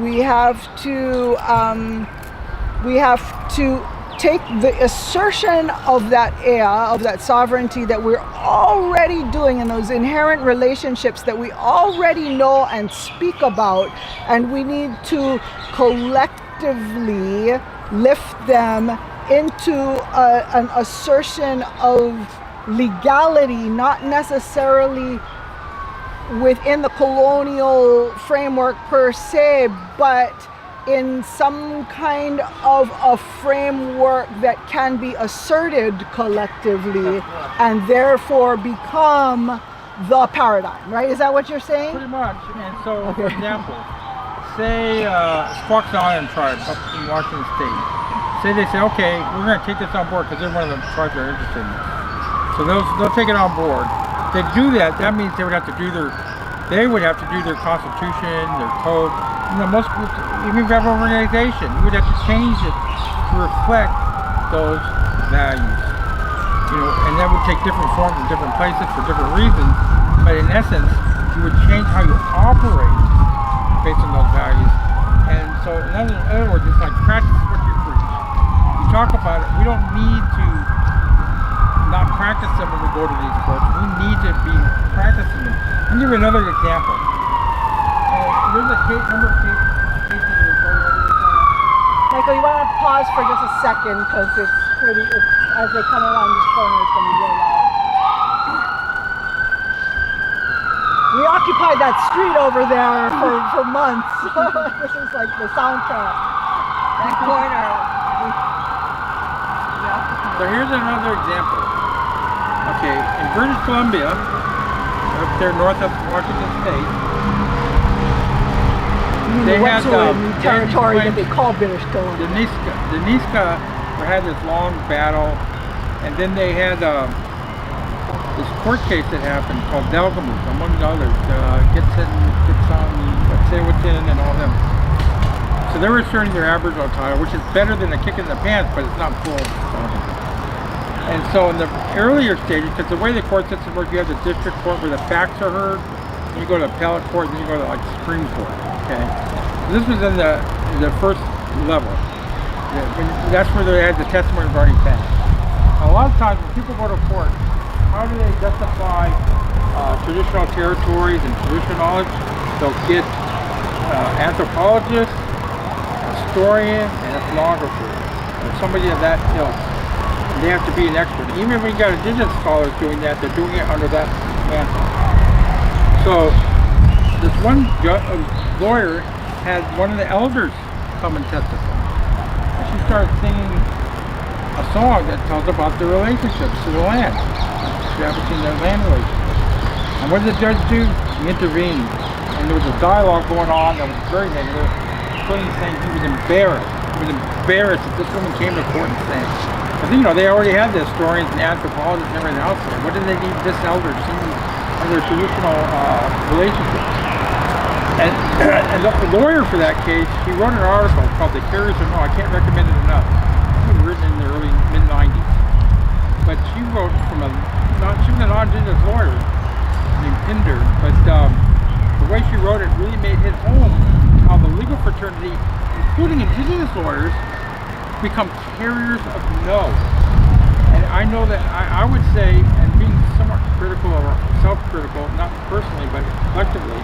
we have to take the assertion of that Ea, of that sovereignty that we're already doing in those inherent relationships that we already know and speak about, and we need to collectively lift them into an assertion of legality, not necessarily within the colonial framework per se, but in some kind of a framework that can be asserted collectively and therefore become the paradigm, right? Is that what you're saying? Pretty much. And so, for example, say Squaxin tribe up in Washington State. Say they say, okay, we're going to take this on board because they're one of the tribes that are interested in this. So they'll take it on board. To do that, that means they would have to do their constitution, their code. You know, most groups, even if you have an organization, you would have to change it to reflect those values. You know, and that would take different forms in different places for different reasons. But in essence, you would change how you operate based on those values. And so, in other words, it's like practice what you preach. You talk about it. We don't need to not practice them when we go to these courts. We need to be practicing them. I'll give you another example. There's a number of cases Michael, you want to pause for just a second because as they come around this corner, it's going to be real loud. We occupied that street over there for months. This is like the soundtrack. That corner. So here's another example. Okay, in British Columbia, up there north of Washington State, they went to a new territory that they call British Columbia. The Niska had this long battle, and then they had this court case that happened called Delgamus, among others, Gitson, and all them. So they were asserting their Aboriginal title, which is better than a kick in the pants, but it's not full. And so in the earlier stages, because the way the court system works, you have the district court where the facts are heard, then you go to appellate court, then you go to like Supreme Court. Okay, so this was in the first level. That's where they had the testimony already passed. A lot of times when people go to court, how do they justify traditional territories and traditional knowledge? They'll get anthropologists, historian, and ethnographer, or somebody of that ilk. They have to be an expert. Even when you got indigenous scholars doing that, they're doing it under that mantle. So this one lawyer had one of the elders come and testify. And she started singing a song that tells about the relationships to the land, establishing their land relationships. And what did the judge do? He intervened. And there was a dialogue going on that was very negative. Including saying he was embarrassed. He was embarrassed that this woman came to court and saying, because you know they already had the historians and anthropologists and everything else there. What did they need this elder singing of their traditional relationships? And the lawyer for that case, he wrote an article called "The Carriers Or No." I can't recommend it enough. It was written in the early mid-90s. But she wrote she was a non-indigenous lawyer named Pinder. But the way she wrote it really made it home how the legal fraternity, including indigenous lawyers, become carriers of no. And I know that I would say, and being somewhat critical or self-critical, not personally but collectively,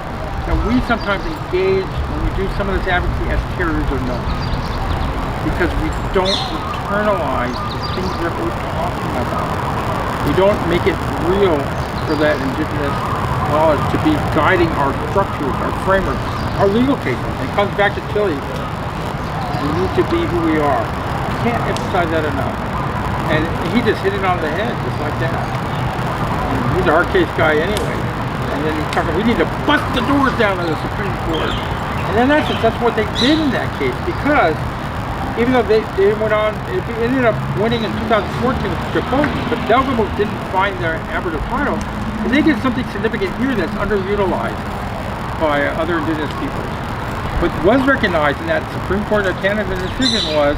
that we sometimes engage when we do some of this advocacy as carriers of no. Because we don't internalize the things that we're talking about. We don't make it real for that indigenous knowledge to be guiding our structures, our frameworks, our legal cases. It comes back to Chile. We need to be who we are. I can't emphasize that enough. And he just hit it on the head, just like that. And he's a hard case guy anyway. And then he's talking, we need to bust the doors down to the Supreme Court. And then that's what they did in that case, because even though they went on, it ended up winning in 2014 with Jacoby, but Delgamus didn't find their Aboriginal title. And they did something significant here that's underutilized by other indigenous peoples. What was recognized in that Supreme Court of Canada decision was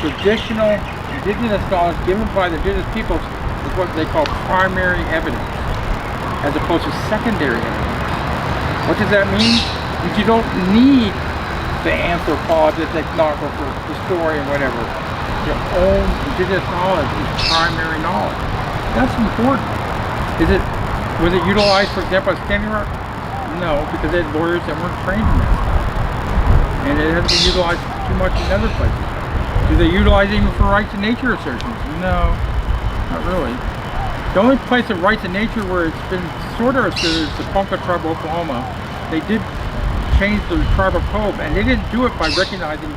traditional indigenous knowledge given by the indigenous peoples is what they call primary evidence, as opposed to secondary evidence. What does that mean? That you don't need the anthropologist, ethnographer, historian, whatever. Your own indigenous knowledge is primary knowledge. That's important. Was it utilized, for example, at Standing Rock? No, because they had lawyers that weren't trained in that stuff. And it hasn't been utilized too much in other places. Do they utilize even for rights in nature assertions? No, not really. The only place of rights in nature where it's been sort of asserted is the Ponca tribe of Oklahoma. They did change the tribal code, and they didn't do it by recognizing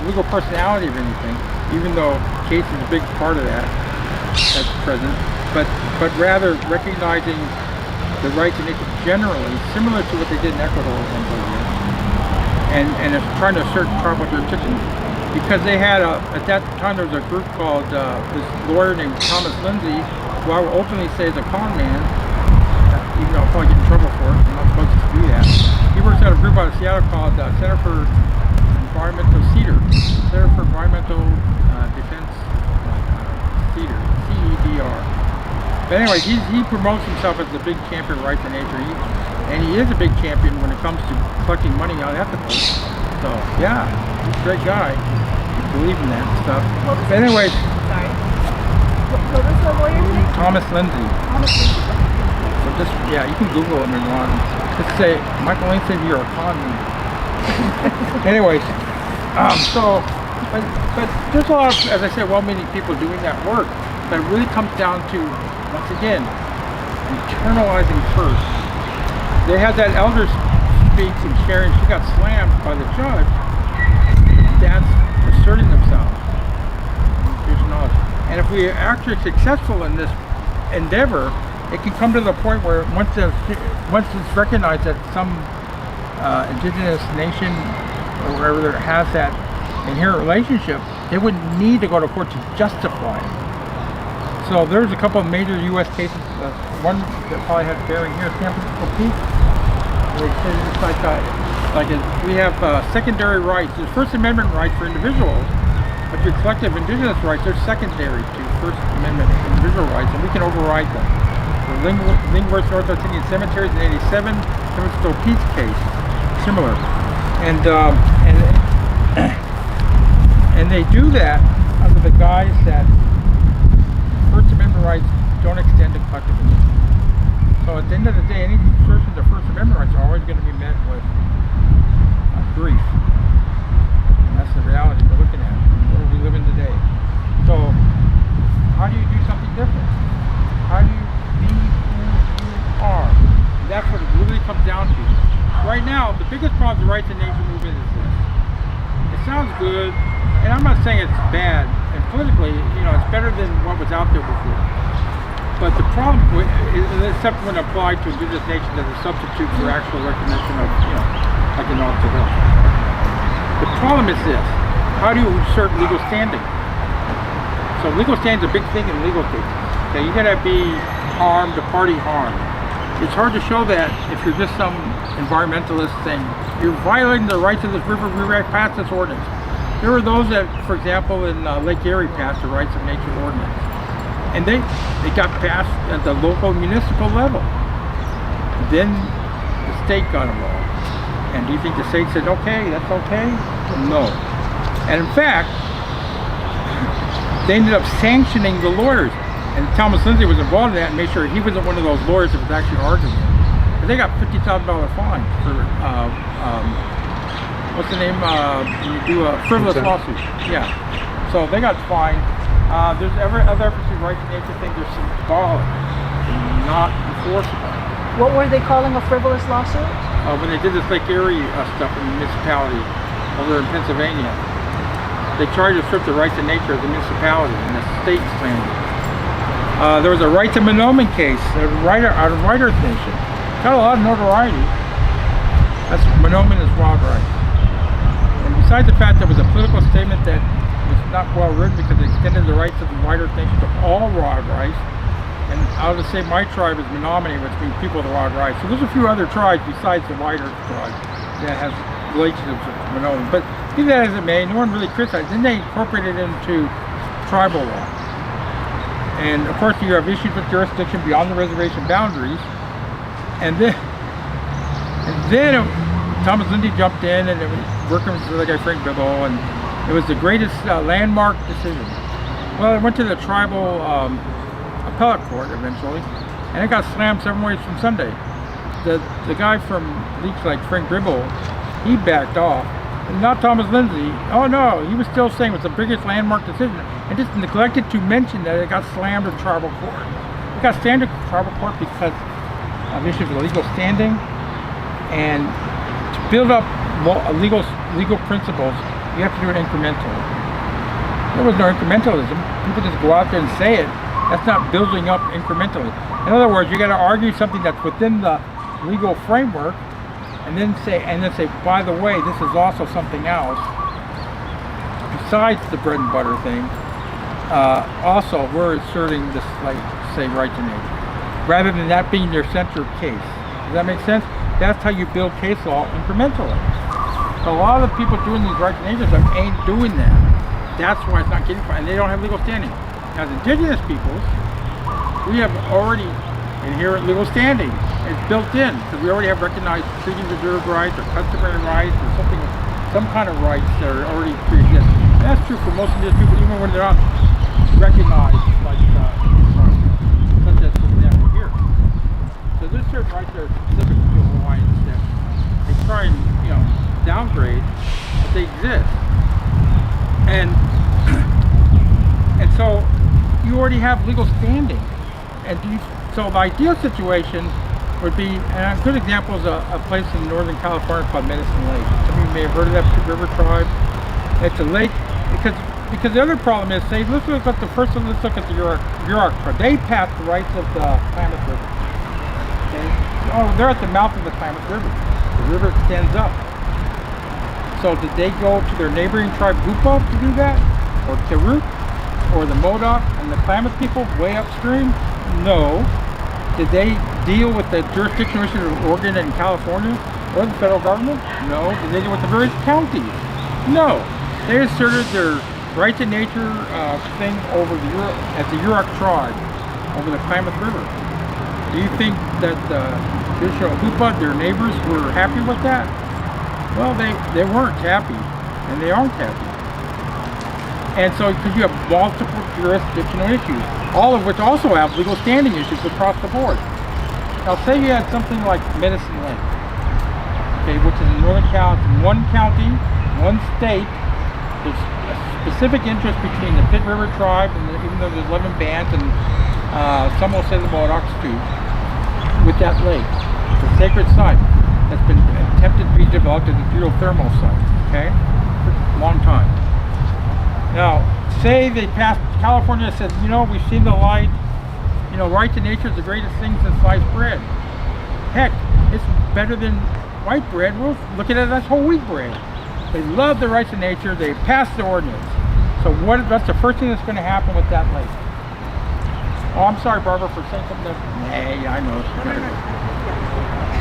legal personality of anything, even though case is a big part of that at present, but rather recognizing the right to nature generally, similar to what they did in Ecuador and it's trying to assert tribal jurisdiction, because they had at that time there was a group called this lawyer named Thomas Lindsay, who I will openly say is a con man, even though I'll probably get in trouble for it. I'm not supposed to do that. He works at a group out of Seattle called Center for Environmental Defense CEDR, CEDR. But anyway, he promotes himself as the big champion of rights in nature, and he is a big champion when it comes to collecting money unethically. So yeah, he's a great guy. I believe in that stuff. But anyways, Sorry. What was the lawyer's name? Thomas Lindsay. Thomas Lindsay. So just you can Google him and run. Just say Michael Lane said you're a con man. Anyways, but there's a lot of, as I said, well-meaning people doing that work. But it really comes down to, once again, internalizing first. They had that elder speak and sharing. She got slammed by the judge. That's asserting themselves. And if we are actually successful in this endeavor, it can come to the point where once it's recognized that some indigenous nation or wherever that has that inherent relationship, they wouldn't need to go to court to justify it. So there's a couple of major U.S. cases. One that probably had bearing here, San Francisco Peak. They say it's we have secondary rights. There's First Amendment rights for individuals, but your collective indigenous rights are secondary to First Amendment individual rights, and we can override them. The Lingworth Northwest Indian Cemeteries in '87, San Francisco Peak case, similar, and they do that under the guise that First Amendment rights don't extend to collective indigenous. So at the end of the day, any assertions of First Amendment rights are always going to be met with grief. And that's the reality we're looking at, where we live in today. So how do you do something different? How do you be who you are? And that's what it really comes down to. Right now, the biggest problem with the rights in nature movement is this. It sounds good, and I'm not saying it's bad, and politically, it's better than what was out there before. But the problem is, except when applied to indigenous nations as a substitute for actual recognition of, like an Aotearoa. The problem is this: how do you assert legal standing? So legal standing is a big thing in legal cases. Okay, you gotta be harmed, the party harmed. It's hard to show that if you're just some environmentalist saying you're violating the rights of this river. We passed this ordinance. There were those that, for example, in Lake Erie passed the Rights of Nature ordinance, and they got passed at the local municipal level. Then the state got involved. And do you think the state said, okay, that's okay? No. And in fact, they ended up sanctioning the lawyers. And Thomas Lindsay was involved in that and made sure he wasn't one of those lawyers that was actually arguing. But they got $50,000 fine for, what's the name, when you do a frivolous lawsuit. Yeah. So they got fined. There's other efforts to rights in nature things are symbolic, not enforceable. What were they calling a frivolous lawsuit? When they did this Lake Erie stuff in the municipality over in Pennsylvania, they tried to strip the rights of nature of the municipality, and the state claimed it. There was a right to Menominee case, a writer out of Writer's Nation. Got a lot of notoriety. That's Menominee is wild rights. And besides the fact that it was a political statement that was not well written because it extended the rights of the Writer's Nation to all wild rights. And I'll just say my tribe is Menominee, which means people of the wild rights. So there's a few other tribes besides the Writer tribe that has relationships with Menominee. But be that as it may, no one really criticized. Then they incorporated it into tribal law. And of course you have issues with jurisdiction beyond the reservation boundaries. And then Thomas Lindsay jumped in, and it was working with the guy Frank Bibble, and it was the greatest landmark decision. Well, it went to the tribal appellate court eventually, and it got slammed 7 ways from Sunday. The guy from Leech, like Frank Bibble, he backed off, not Thomas Lindsay. Oh no, he was still saying it was the biggest landmark decision, and just neglected to mention that it got slammed in tribal court. It got slammed in tribal court because of issues of legal standing, and to build up legal principles, you have to do it incrementally. There was no incrementalism. People just go out there and say it. That's not building up incrementally. In other words, you got to argue something that's within the legal framework, and then say, by the way, this is also something else besides the bread and butter thing. Also, we're asserting this, like, say, right to nature, rather than that being their central case. Does that make sense? That's how you build case law incrementally. So a lot of the people doing these right to nature stuff ain't doing that. That's why it's not getting far, and they don't have legal standing. As indigenous peoples, we have already inherent legal standing. It's built in, because we already have recognized treaty reserve rights or customary rights or something, some kind of rights that are already pre-exist. And that's true for most indigenous people, even when they're not recognized, like such as, for example, here. So there's certain rights that are specific to Hawaiians that they try and, downgrade, but they exist. And so you already have legal standing. And so the ideal situation would be, and a good example is a place in Northern California called Medicine Lake. Some of you may have heard of that river tribe. It's a lake because the other problem is, say, let's look at the Yurok tribe. They passed the rights of the Klamath River. Okay? Oh, they're at the mouth of the Klamath River. The river extends up. So did they go to their neighboring tribe Ahupua to do that? Or Karuk? Or the Modoc and the Klamath people way upstream? No. Did they deal with the jurisdictional issues of Oregon and California? Or the federal government? No. Did they deal with the various counties? No. They asserted their right to nature thing over at the Yurok tribe over the Klamath River. Do you think that Ahupua, their neighbors, were happy with that? Well, they weren't happy, and they aren't happy. And so, because you have multiple jurisdictional issues, all of which also have legal standing issues across the board. Now, say you had something like Medicine Lake, okay, which is in Northern Cal, it's in one county, one state. There's a specific interest between the Pit River tribe, and even though there's 11 bands, and some will say the Mohawks too, with that lake. It's a sacred site that's been attempted to be developed as a geothermal site, okay, for a long time. Now, say they passed, California says, we've seen the light, right to nature is the greatest thing since sliced bread. Heck, it's better than white bread. We'll look at it as whole wheat bread. They love the rights of nature. They passed the ordinance. So what's the first thing that's going to happen with that lake? Oh, I'm sorry, Barbara, for saying something that, hey, I know.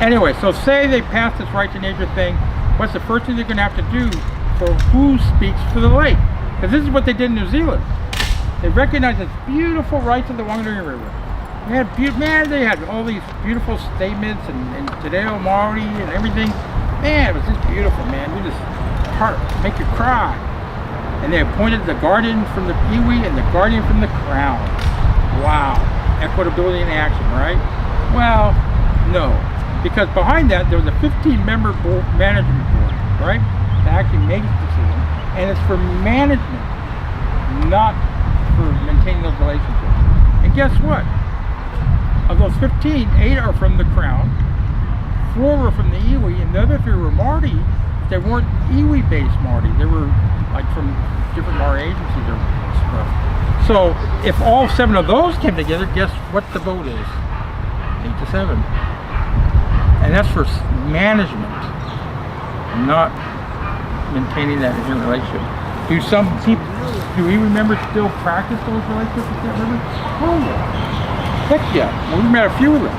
Anyway, so say they pass this right to nature thing. What's the first thing they're going to have to do for who speaks for the lake? Because this is what they did in New Zealand. They recognized its beautiful rights of the Whanganui River. They had all these beautiful statements and Te Reo Maori and everything. Man, it was just beautiful, man. You just make you cry. And they appointed the guardian from the iwi and the guardian from the crown. Wow, equitability in action, right? Well, no, because behind that there was a 15-member management board, right? That actually makes decisions, and it's for management, not for maintaining those relationships. And guess what? Of those 15, 8 are from the crown, 4 were from the iwi, and the other 3 were Māori. They weren't iwi-based Māori. They were like from different Māori agencies or stuff. So if all 7 of those came together, guess what the vote is? 8-7. And that's for management, not maintaining that inherent relationship. Do some people, do we remember still practice those relationships with that river? Oh yeah. Heck yeah. Well, we met a few of them.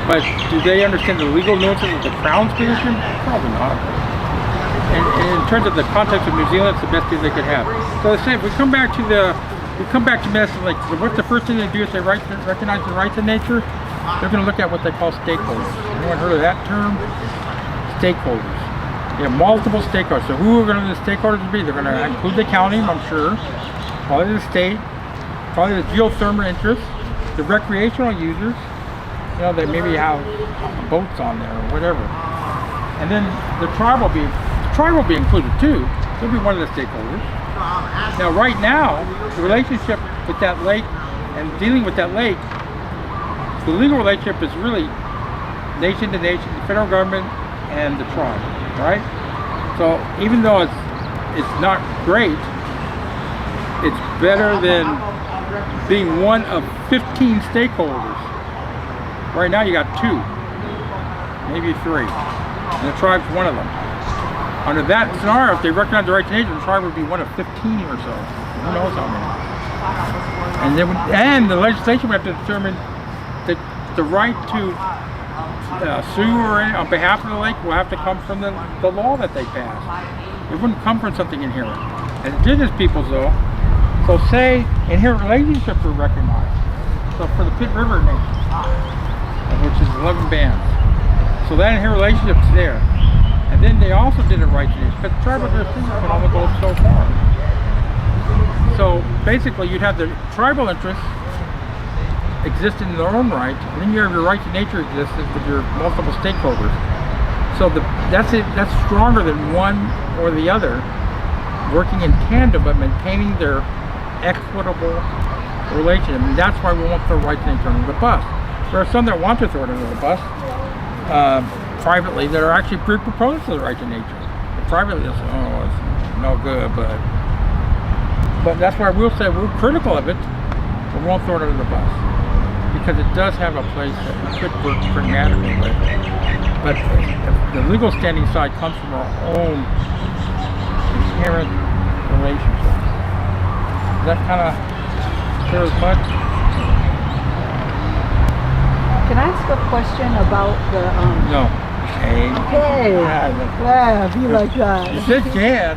But do they understand the legal nuances of the Crown's position? Probably not. And in terms of the context of New Zealand, it's the best thing they could have. So let's say if we come back to Medicine Lake, so what's the first thing they do is they recognize the rights of nature? They're going to look at what they call stakeholders. Anyone heard of that term? Stakeholders. They have multiple stakeholders. So who are going to the stakeholders be? They're going to include the county, I'm sure, probably the state, probably the geothermal interests, the recreational users. They maybe have boats on there or whatever. And then the tribe will be, the tribe will be included too. They'll be one of the stakeholders. Now, right now, the relationship with that lake and dealing with that lake, the legal relationship is really nation to nation, the federal government and the tribe, right? So even though it's not great, it's better than being one of 15 stakeholders. Right now you got 2, maybe 3, and the tribe's one of them. Under that scenario, if they recognize the right to nature, the tribe would be one of 15 or so. Who knows how many? And the legislation would have to determine that the right to sue or on behalf of the lake will have to come from the law that they pass. It wouldn't come from something inherent. As indigenous peoples, though, so say inherent relationships are recognized. So for the Pit River Nation, which is 11 bands, so that inherent relationship's there. And then they also did it right to nature, because tribal jurisprudence can only go so far. So basically, you'd have the tribal interests existing in their own right, and then you have your right to nature existing with your multiple stakeholders. So that's stronger than one or the other, working in tandem but maintaining their equitable relationship. And that's why we won't throw right to nature under the bus. There are some that want to throw it under the bus privately that are actually proponents of the right to nature. Privately, they'll say, oh, it's no good, but that's why we'll say we're critical of it, but we won't throw it under the bus. Because it does have a place that we could work pragmatically with. But the legal standing side comes from our own inherent relationships. Is that kind of clear as much? Can I ask a question about the No. Hey. Hey, yeah, be like that. You said can.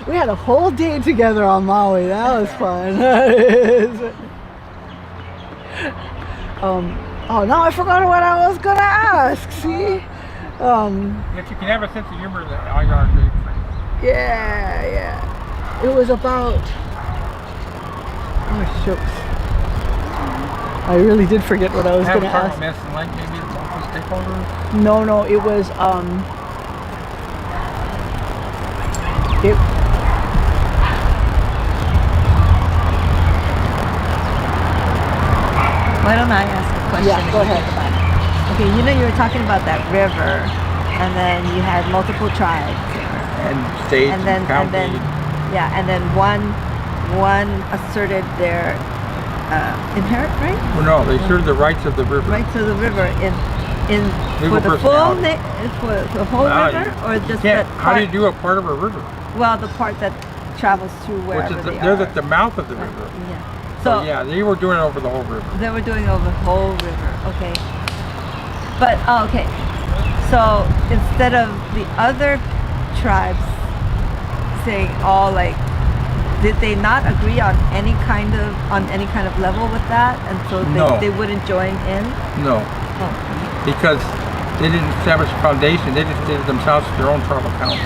We had a whole day together on Maui. That was fun. Oh, now I forgot what I was gonna ask. See? If you can have a sense of humor, that all you are great friends. Yeah. It was about. Oh shucks. I really did forget what I was Have gonna a talk ask. about Medicine Lake, maybe the local stakeholders. No, it was it. Why don't I ask a question? Yeah, go ahead. Okay, you know you were talking about that river, and then you had multiple tribes, And states and then one asserted their inherent right? Well, no, they serve the rights of the river. Right to the river in Legal for the full personality. for the whole river, or just that How do you part? do a part of a river? Well, the part that travels through wherever Which is they they're are. at the mouth of the river. Yeah. So yeah, they were doing it over the whole river. They were doing over the whole river, okay. But, okay. So, instead of the other tribes saying all like, did they not agree on any kind of level with that? And so No. they wouldn't join in? No, Oh. because they didn't establish a foundation. They just did it themselves with their own tribal council.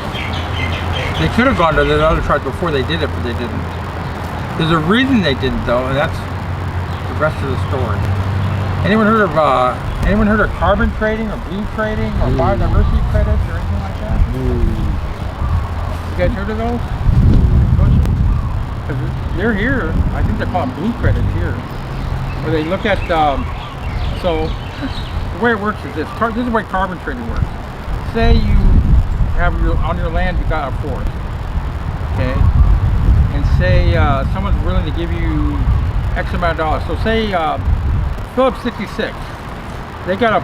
They could have gone to the other tribes before they did it, but they didn't. There's a reason they didn't, though, and that's the rest of the story. Anyone heard of carbon trading or blue trading or biodiversity credits or anything like that? You guys heard of those? Because they're here. I think they call them blue credits here, where they look at. So the way it works is this. This is the way carbon trading works. Say you have on your land you got a forest, okay, and say someone's willing to give you X amount of dollars. So say Phillips 66. They got a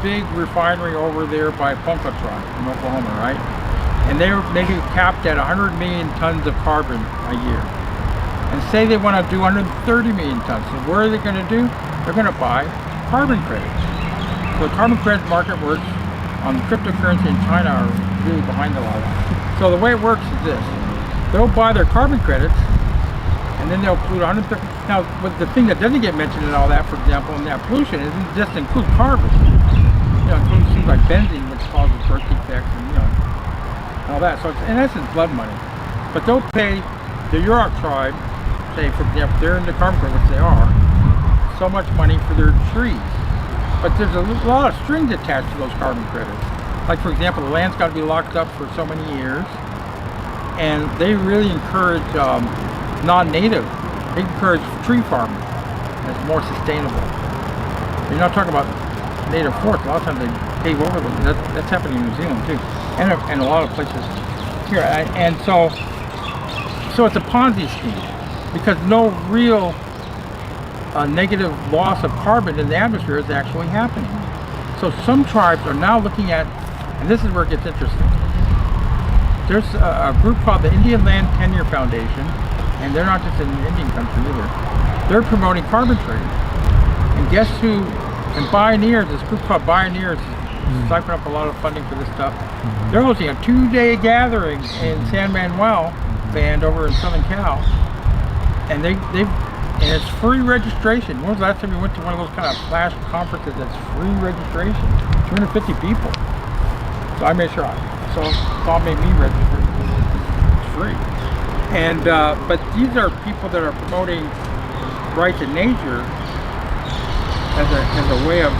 big refinery over there by Ponca Truck in Oklahoma, right? And they're maybe capped at 100 million tons of carbon a year. And say they want to do 130 million tons. So what are they going to do? They're going to buy carbon credits. So the carbon credit market works on cryptocurrency in China are really behind a lot of that. So the way it works is this. They'll buy their carbon credits and then they'll pollute 130. Now, the thing that doesn't get mentioned in all that, for example, in that pollution, isn't just include carbon. You know, it includes things like benzene, which causes birth defects and all that. So it's in essence blood money. But they'll pay the Yurok tribe, say for example, they're in the carbon credit, which they are, so much money for their trees. But there's a lot of strings attached to those carbon credits. like for example, the land's got to be locked up for so many years, and they really encourage non-native. They encourage tree farming. It's more sustainable. You're not talking about native forests. A lot of times they pave over them. That's happening in New Zealand too, and a lot of places here. And so it's a Ponzi scheme because no real negative loss of carbon in the atmosphere is actually happening. So some tribes are now looking at, and this is where it gets interesting. There's a group called the Indian Land Tenure Foundation, and they're not just in the Indian country either. They're promoting carbon trading. And guess who? And Bioneers, this group called Bioneers, siphoning up a lot of funding for this stuff. They're hosting a 2-day gathering in San Manuel Band over in Southern Cal, and and it's free registration. When was the last time you went to one of those kind of flash conferences that's free registration? 250 people. So I made sure. So Bob made me register. It's free. And but these are people that are promoting rights in nature as a way of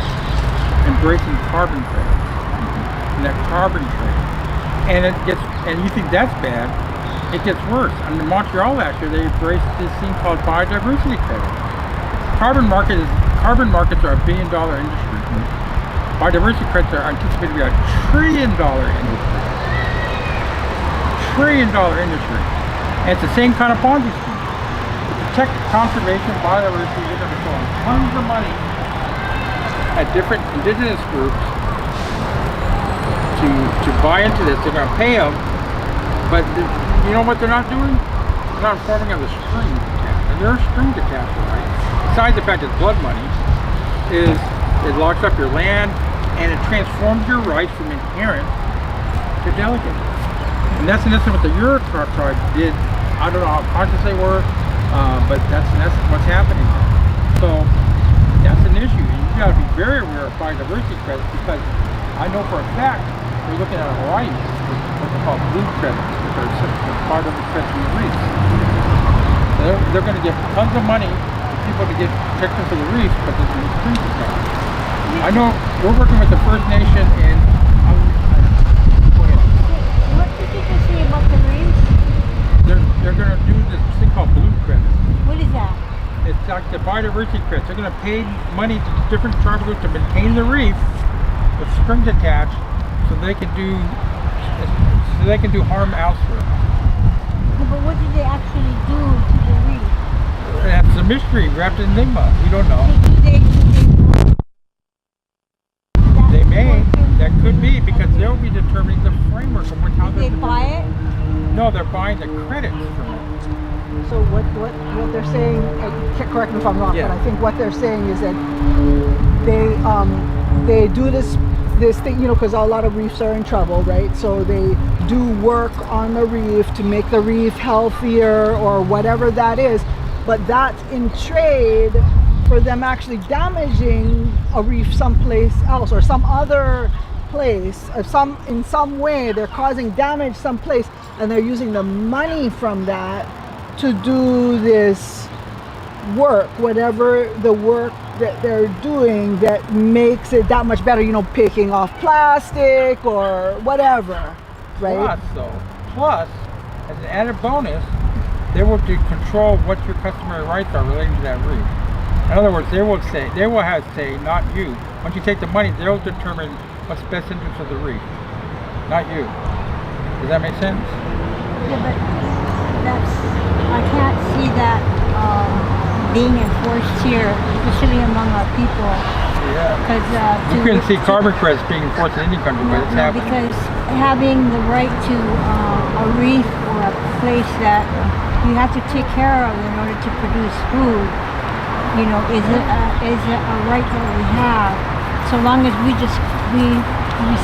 embracing carbon credits and that carbon trade. And you think that's bad? It gets worse. In Montreal last year, they embraced this thing called biodiversity credit. Carbon markets are $1 billion industry. Biodiversity credits are anticipated to be a $1 trillion industry. $1 trillion industry. And it's the same kind of Ponzi scheme. To protect conservation, biodiversity, they're going to throw tons of money at different indigenous groups to buy into this. They're going to pay them, but you know what they're not doing? They're not informing of the string attached. And there are strings attached, right? Besides the fact that blood money it locks up your land and it transforms your rights from inherent to delegate. And that's in essence what the Aotearoa tribe did. I don't know how conscious they were, but that's what's happening. So that's an issue. And you got to be very aware of biodiversity credits because I know for a fact we're looking at Hawaii, what's called blue credits, which are part of the credit reefs. They're going to get tons of money for people to get protection for the reefs, but there's no strings attached. I know we're working with the First Nation in. Go ahead. What did you just say about the reefs? They're going to do this thing called blue credit. What is that? It's like the biodiversity credits. They're going to pay money to different tribal groups to maintain the reef with strings attached, so they can do harm elsewhere. No, but what did they actually do to the reef? That's a mystery wrapped in enigma. We don't know. They may. That could be because they'll be determining the framework of which how Did they buy it? No, they're buying the credits from it. So what they're saying, correct me if I'm wrong, Yeah. but I think what they're saying is that they do this thing, because a lot of reefs are in trouble, right? So they do work on the reef to make the reef healthier or whatever that is, but that's in trade for them actually damaging a reef someplace else or some other place, or in some way they're causing damage someplace, and they're using the money from that to do this work, whatever the work that they're doing that makes it that much better, picking off plastic or whatever, right? Plus, as an added bonus, they will control what your customary rights are relating to that reef. In other words, they will have say, not you. Once you take the money, they'll determine what's best interest of the reef, not you. Does that make sense? Yeah, but I can't see that being enforced here, especially among our people. Yeah. Because you couldn't see carbon credits being enforced in Indian country, but it's happening. Because having the right to a reef or a place that you have to take care of in order to produce food, is a right that we have. So long as we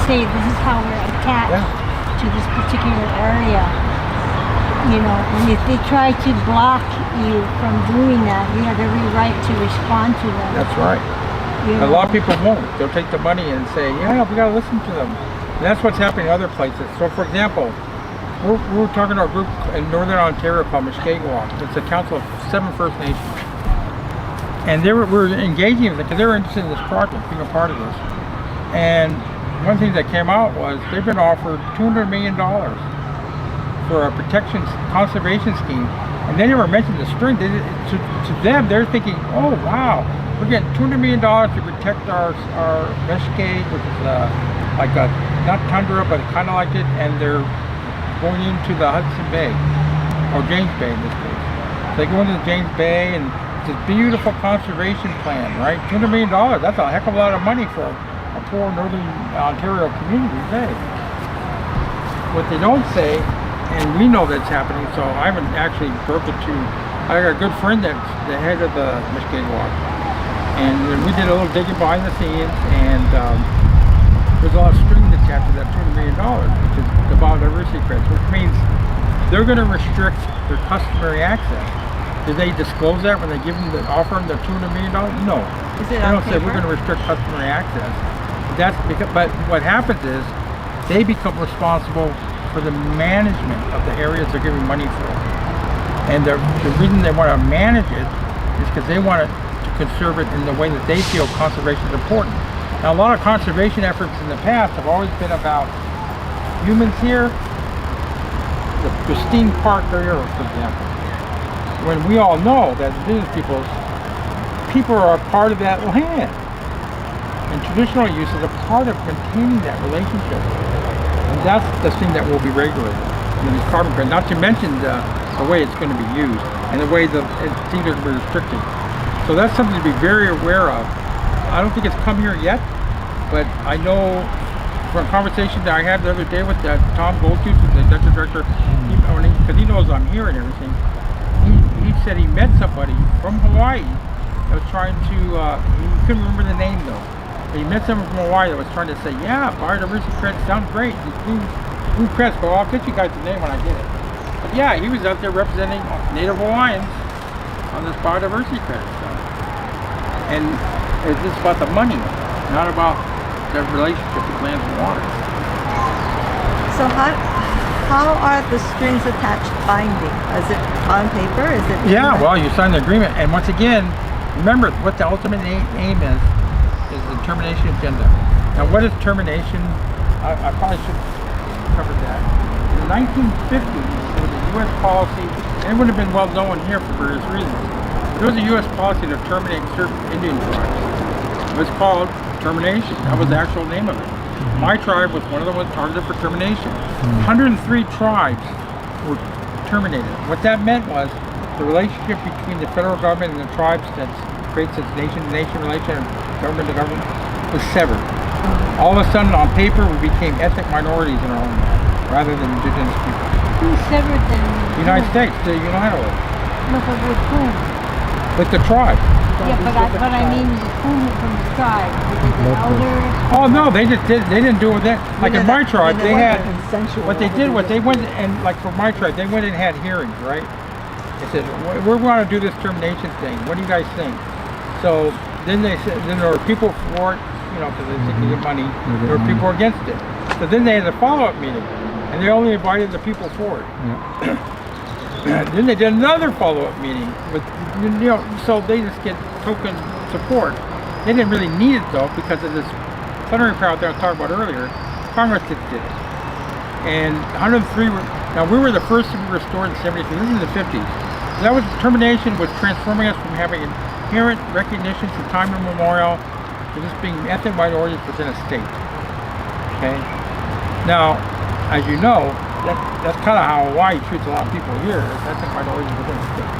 say this is how we're attached to this particular area. And if they try to block you from doing that, you have every right to respond to them. That's right. A lot of people won't. They'll take the money and say, yeah, we got to listen to them. And that's what's happening in other places. So, for example, we're talking to a group in Northern Ontario called Mushkegowuk. It's a council of 7 First Nations. And we're engaging with them because they were interested in this project, being a part of this. And one thing that came out was they've been offered $200 million for a protection conservation scheme, and they never mentioned the string. To them, they're thinking, oh wow, we're getting $200 million to protect our Mesquite, which is like a, not tundra, but kind of like it, and they're going into the Hudson Bay, or James Bay in this case. So they go into the James Bay, and it's a beautiful conservation plan, right? $200 million, that's a heck of a lot of money for a poor northern Ontario community today. What they don't say, and we know that's happening, so I haven't actually broken to, I got a good friend that's the head of the Mesquite Walk, and we did a little digging behind the scenes, and there's a lot of strings attached to that $200 million, which is the biodiversity credits, which means they're going to restrict their customary access. Did they disclose that when they offer them the $200 million? No. Is it they on don't say paper? we're going to restrict customary access. That's because, but what happens is they become responsible for the management of the areas they're giving money for. And the reason they want to manage it is because they want to conserve it in the way that they feel conservation is important. Now, a lot of conservation efforts in the past have always been about humans here, the pristine park area, for example. When we all know that indigenous people are a part of that land. And traditional use is a part of maintaining that relationship. And that's the thing that will be regulated. And these carbon credits, not to mention the way it's going to be used and the way it's either to be restricted. So that's something to be very aware of. I don't think it's come here yet, but I know from a conversation that I had the other day with Tom Goldtooth, the executive director, because he knows I'm here and everything, he said he met somebody from Hawaii that was trying to, he couldn't remember the name though, but he met someone from Hawaii that was trying to say, yeah, biodiversity credits sound great, these blue credits, but I'll get you guys the name when I get it. But yeah, he was out there representing Native Hawaiians on this biodiversity credit stuff. And it's just about the money, not about the relationship with land and water. So how are the strings attached binding? Is it on paper? Is it? Yeah, well, you sign the agreement, and once again, remember what the ultimate aim is the termination agenda. Now, what is termination? I probably should cover that. In the 1950s, there was a U.S. policy, and it would have been well known here for various reasons. There was a U.S. policy to terminate certain Indian tribes. It was called termination. That was the actual name of it. My tribe was one of the ones targeted for termination. 103 tribes were terminated. What that meant was the relationship between the federal government and the tribes that creates this nation-to-nation relation, government to government, was severed. All of a sudden, on paper, we became ethnic minorities in our own land, rather than indigenous people. Who severed them? The United States, the unilateral, No, but with whom? with the tribe. Yeah, but I mean, whom from the tribe? Was it the elders? Oh no, they didn't do it with that. Like in my tribe, they had, consensual. what they did was they went and, like for my tribe, they went and had hearings, right? They said, we're going to do this termination thing. What do you guys think? So then they said, then there were people for it, you know, because they think they get money. There were people against it. So then they had a follow-up meeting, and they only invited the people for it. Then they did another follow-up meeting with, you know, so they just get token support. They didn't really need it though, because of this plenary power that I was talking about earlier. Congress did it. And 103 were, now we were the first to be restored in 73. This is in the 50s. So that was, termination was transforming us from having inherent recognition from time immemorial to just being ethnic minorities within a state. Okay? Now, as you know, that's kind of how Hawaii treats a lot of people here, is ethnic minorities within the state.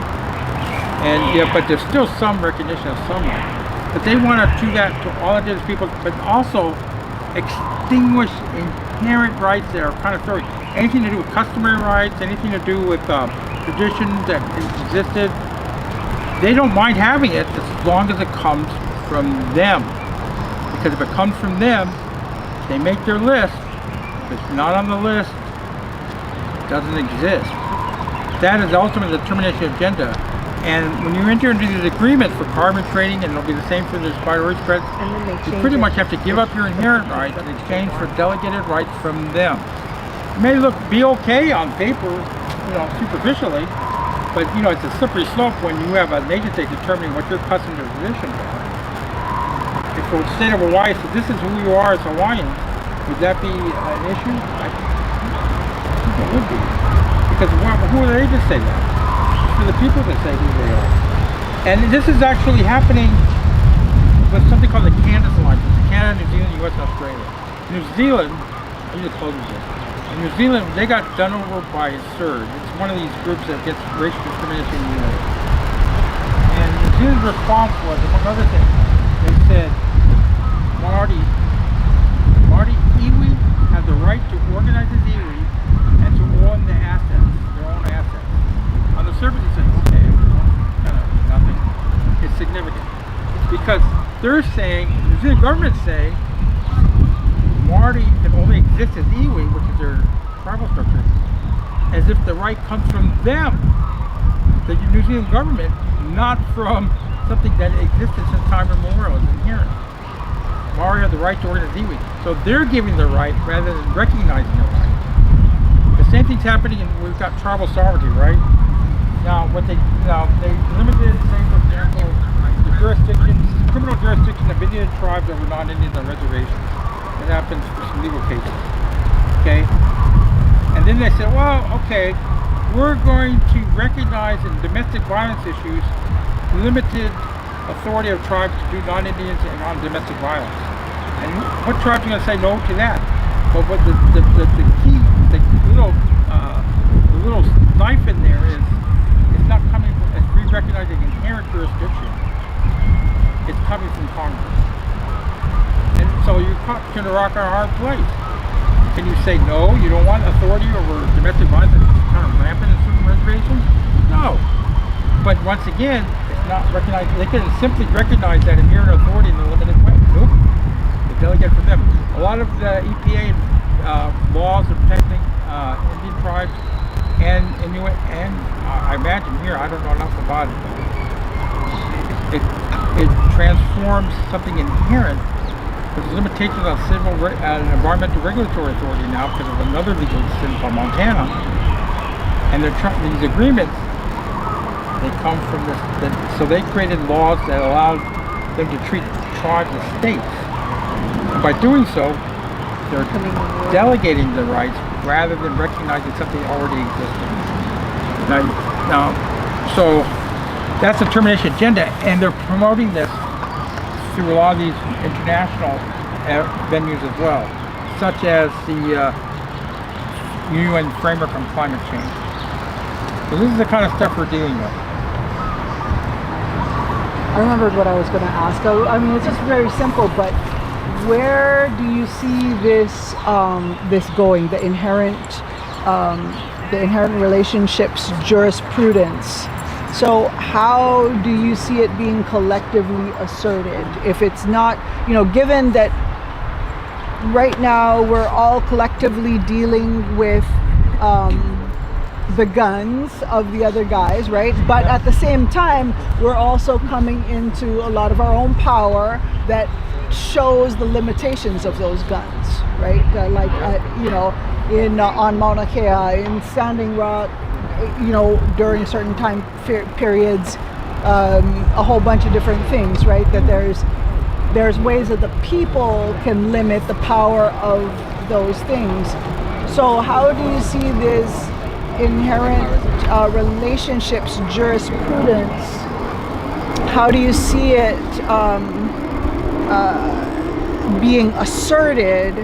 And yeah, but there's still some recognition of some land. But they want to do that to all indigenous people, but also extinguish inherent rights that are kind of thorough. Anything to do with customary rights, anything to do with traditions that existed, they don't mind having it as long as it comes from them. Because if it comes from them, they make their list. If it's not on the list, it doesn't exist. That is ultimately the termination agenda. And when you enter into these agreements for carbon trading, and it'll be the same for this biodiversity credit, you pretty much have to give up your inherent rights in exchange for delegated rights from them. It may be okay on paper, you know, superficially, but you know, it's a slippery slope when you have a nation state determining what your customs or traditions are. If the state of Hawaii says this is who you are as Hawaiians, would that be an issue? I think it would be. Because who are they to say that? It's for the people to say who they are. And this is actually happening with something called the Canada's Alliance. Canada, New Zealand, US, Australia. New Zealand, I need to close this. In New Zealand, they got done over by ASSERT. It's one of these groups that gets racial discrimination unit. And New Zealand's response was, among other things, they said, Marty iwi has the right to organize his iwi and to own the assets, their own assets. On the surface, it says, okay, kind of nothing. It's significant. It's because they're saying, the New Zealand government's saying, Marty can only exist as iwi, which is their tribal structure, as if the right comes from them, the New Zealand government, not from something that existed since time immemorial, is inherent. Maori had the right to organize iwi. So they're giving the right rather than recognizing the right. The same thing's happening and we've got tribal sovereignty, right? Now they limited, say for example, the jurisdictions, criminal jurisdiction of Indian tribes over non-Indians on reservations. It happens for some legal cases. Okay? And then they said, well, okay, we're going to recognize in domestic violence issues limited authority of tribes to do non-Indians and on domestic violence. And what tribes are going to say no to that? But what the key, the little knife in there is, it's not coming from, it's re-recognizing inherent jurisdiction. It's coming from Congress. And so you're caught between a rock and a hard place. Can you say no, you don't want authority over domestic violence that's kind of rampant in certain reservations? No. But once again, it's not recognized. They can simply recognize that inherent authority in a limited way. Nope. They delegate from them. A lot of the EPA laws are protecting Indian tribes and Inuit, and I imagine here, I don't know enough about it. It transforms something inherent. There's limitations on civil and environmental regulatory authority now because of another legal decision from Montana. And these agreements, they come from this. So they created laws that allowed them to treat tribes as states. And by doing so, they're delegating the rights rather than recognizing something already existing. Now, so that's the termination agenda, and they're promoting this through a lot of these international venues as well, such as the UN Framework on Climate Change. So this is the kind of stuff we're dealing with. I remembered what I was going to ask. I mean, it's just very simple, but where do you see this this going? The inherent relationships jurisprudence. So how do you see it being collectively asserted? If it's not, given that right now we're all collectively dealing with the guns of the other guys, right? But at the same time, we're also coming into a lot of our own power that shows the limitations of those guns, right? On Mauna Kea, in Standing Rock, during certain time periods, a whole bunch of different things, right? That there's ways that the people can limit the power of those things. So how do you see this inherent relationships jurisprudence? How do you see it being asserted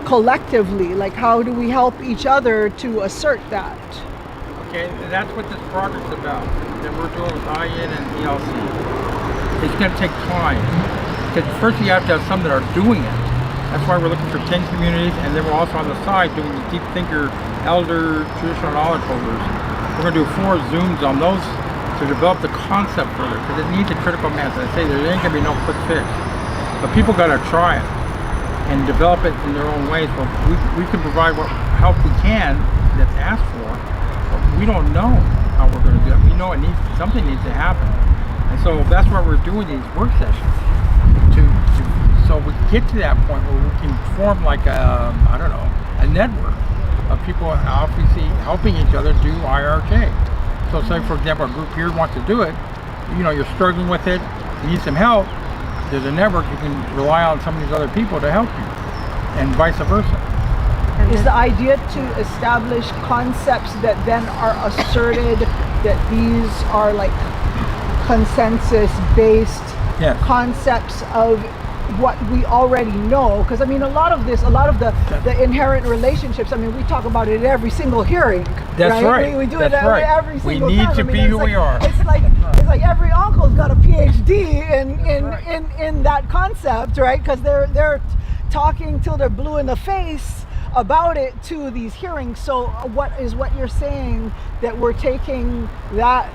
collectively? Like, how do we help each other to assert that? Okay, and that's what this project's about, that we're doing with IN and ELC. It's going to take time, because first you have to have some that are doing it. That's why we're looking for 10 communities, and then we're also on the side doing the deep thinker, elder, traditional knowledge holders. We're going to do 4 Zooms on those to develop the concept further, because it needs a critical mass. I say there ain't going to be no quick fix, but people got to try it and develop it in their own ways. But we can provide what help we can that's asked for, but we don't know how we're going to do it. We know something needs to happen, and so that's why we're doing these work sessions so we get to that point where we can form like a network of people obviously helping each other do IRJ. So say for example a group here wants to do it, you're struggling with it, you need some help, there's a network, you can rely on some of these other people to help you, and vice versa. Is the idea to establish concepts that then are asserted, that these are like consensus-based Yes. concepts of what we already know? Because I mean, a lot of the inherent relationships, I mean, we talk about it at every single hearing. That's right. We do That's it right. every We single need time. to I mean, be it's who like, we are. It's like every uncle's got a PhD in that concept, right? Because they're talking till they're blue in the face about it to these hearings. So what you're saying, that we're taking that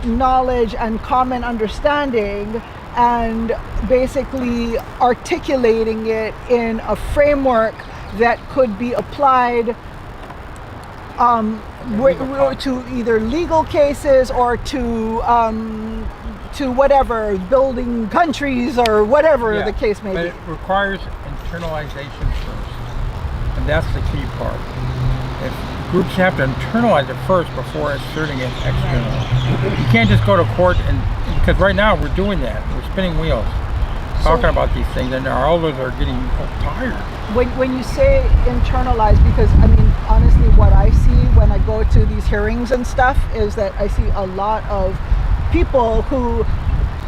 knowledge and common understanding and basically articulating it in a framework that could be applied to either legal cases or to whatever, building countries or whatever the case may but be. it requires internalization first, and that's the key part. If groups have to internalize it first before asserting it externally. You can't just go to court, and because right now we're doing that. We're spinning wheels, talking about these things, and our elders are getting tired. When you say internalize, because I mean, honestly, what I see when I go to these hearings and stuff is that I see a lot of people who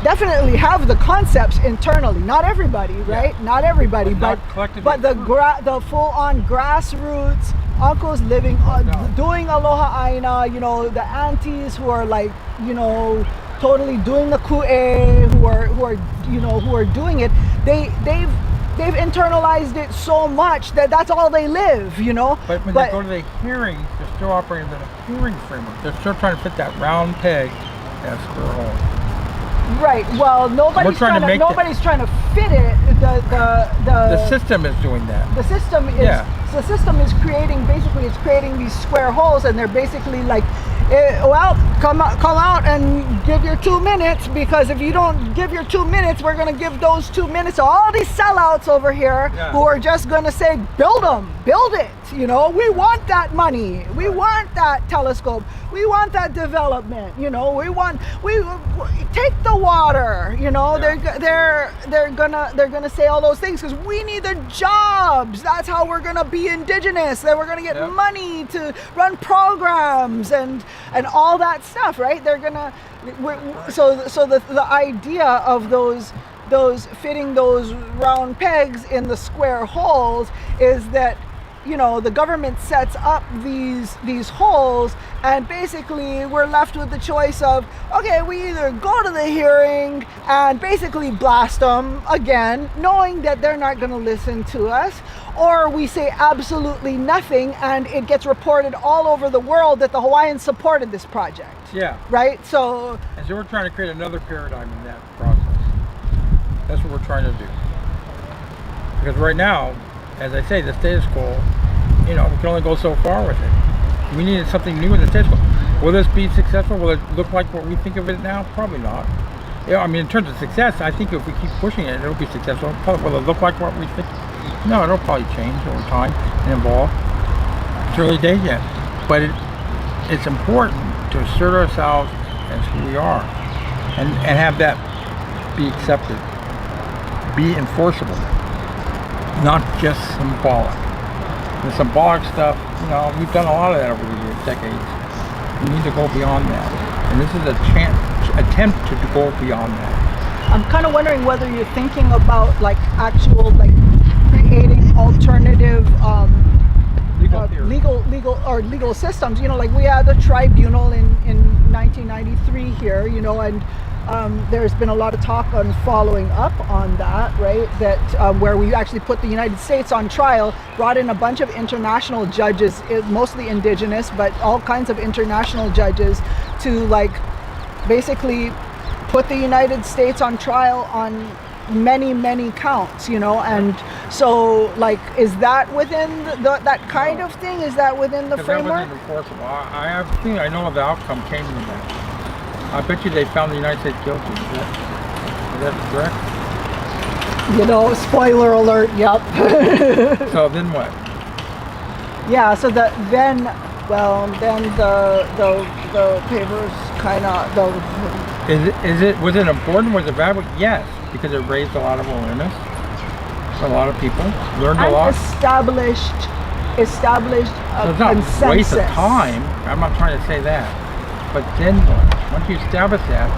definitely have the concepts internally. Not everybody, right? Not everybody, but the full-on grassroots uncles living, doing aloha aina. You know, the aunties who are like, you know, totally doing the ku'e, who are doing it. They've internalized it so much that that's all they live, you know. But when they go to the hearings, they're still operating in a hearing framework. They're still trying to fit that round peg in a square hole. Right. Well, nobody's trying to fit it. The system is doing that. The system is creating these square holes, and they're basically like, well, come out and give your 2 minutes, because if you don't give your 2 minutes, we're going to give those 2 minutes to all these sellouts over here who are just going to say, build it. You know, we want that money. We want that telescope. We want that development. You know, we take the water. You know, they're gonna say all those things because we need the jobs. That's how we're gonna be indigenous. Then we're gonna get money to run programs and all that stuff, right? So the idea of those fitting those round pegs in the square holes is that, you know, the government sets up these holes, and basically we're left with the choice of, okay, we either go to the hearing and basically blast them again, knowing that they're not going to listen to us, or we say absolutely nothing and it gets reported all over the world that the Hawaiians supported this project. Yeah. Right? So we're trying to create another paradigm in that process. That's what we're trying to do. Because right now, as I say, the status quo, you know, we can only go so far with it. We needed something new in the status quo. Will this be successful? Will it look like what we think of it now? Probably not. Yeah, I mean, in terms of success, I think if we keep pushing it, it'll be successful. Will it look like what we think? No, it'll probably change over time and evolve. It's early days yet. But it's important to assert ourselves as who we are and have that be accepted, be enforceable. Not just symbolic. The symbolic stuff, you know, we've done a lot of that over the years, decades. We need to go beyond that. And this is attempt to go beyond that. I'm kind of wondering whether you're thinking about like actual, like creating alternative legal systems. You know, like we had a tribunal in 1993 here, you know, and there's been a lot of talk on following up on that, right? That where we actually put the United States on trial, brought in a bunch of international judges, mostly indigenous, but all kinds of international judges to like basically put the United States on trial on many counts, you know. And so like, is that within that kind of thing? Is that within the framework? That wasn't enforceable. I know the outcome came from that. I bet you they found the United States guilty. Is that correct? You know, spoiler alert, yep. So then what? Yeah, so then the papers kind of... Was it important? Was it valuable? Yes. because it raised a lot of awareness for a lot of people, learned a lot. Established So a it's not consensus. a waste of time. I'm not trying to say that. But then what? Once you establish that,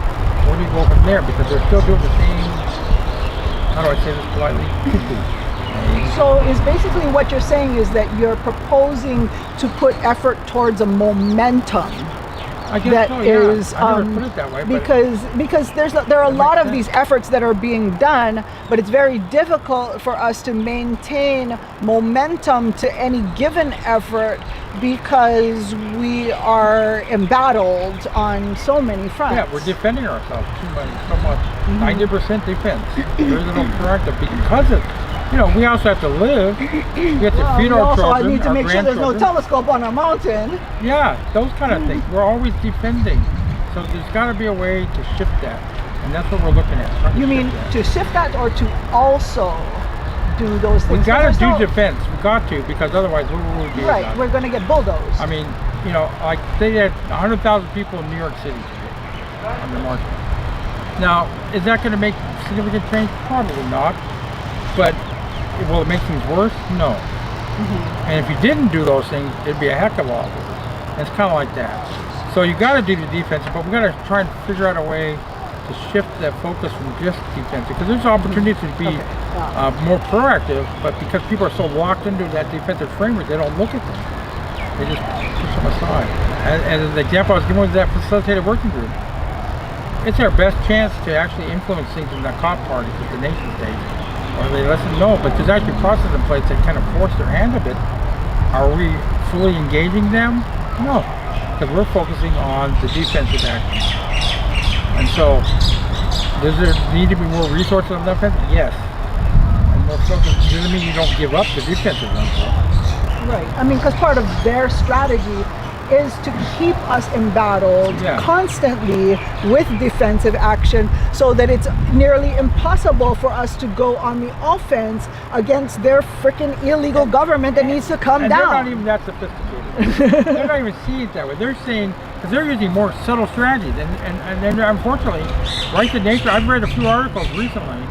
where do you go from there? Because they're still doing the same, how do I say this politely? So is basically what you're saying is that you're proposing to put effort towards a momentum I guess that so, yeah. is I never put it that way, because there are a That lot makes of these sense. efforts that are being done, but it's very difficult for us to maintain momentum to any given effort because we are embattled on so many fronts. Yeah, we're defending ourselves too much, so much. Mm-hmm. 90% defense. There's no corrective because of, we also have to live. We have to feed we our also children, need to our make sure there's no grandchildren. telescope on our mountain. Yeah, those kind of things. We're always defending. So there's got to be a way to shift that. And that's what we're looking at. trying to You mean shift that. to shift that or to also do those things? We got to 'Cause do there's no- defense. We got to, because otherwise what will we do? Right, about it? we're going to get bulldozed. I mean, like they had 100,000 people in New York City today on the march. Now, is that going to make significant change? Probably not. But will it make things worse? No. Mm-hmm. And if you didn't do those things, it'd be a heck of a lot worse. And it's kind of like that. So you got to do the defense, but we got to try and figure out a way to shift that focus from just defense, because there's opportunities to be more proactive, but because people are so locked into that defensive framework, they don't look at them. They just push them aside. And the example I was giving was that facilitated working group. It's our best chance to actually influence things in the COP parties at the nation state. Or they listen, no, but there's actually process in place that kind of force their hand a bit. Are we fully engaging them? No, because we're focusing on the defensive action. And so, does there need to be more resources on the offense? Yes. And more focus doesn't mean you don't give up the defensive ones. Right. I mean, because part of their strategy is to keep us embattled constantly with defensive action so that it's nearly impossible for us to go on the offense against their freaking illegal government that needs to come And down. they're not even that sophisticated. They're not even seeing it that way. They're saying, because they're using more subtle strategies. And then unfortunately, right to nature, I've read a few articles recently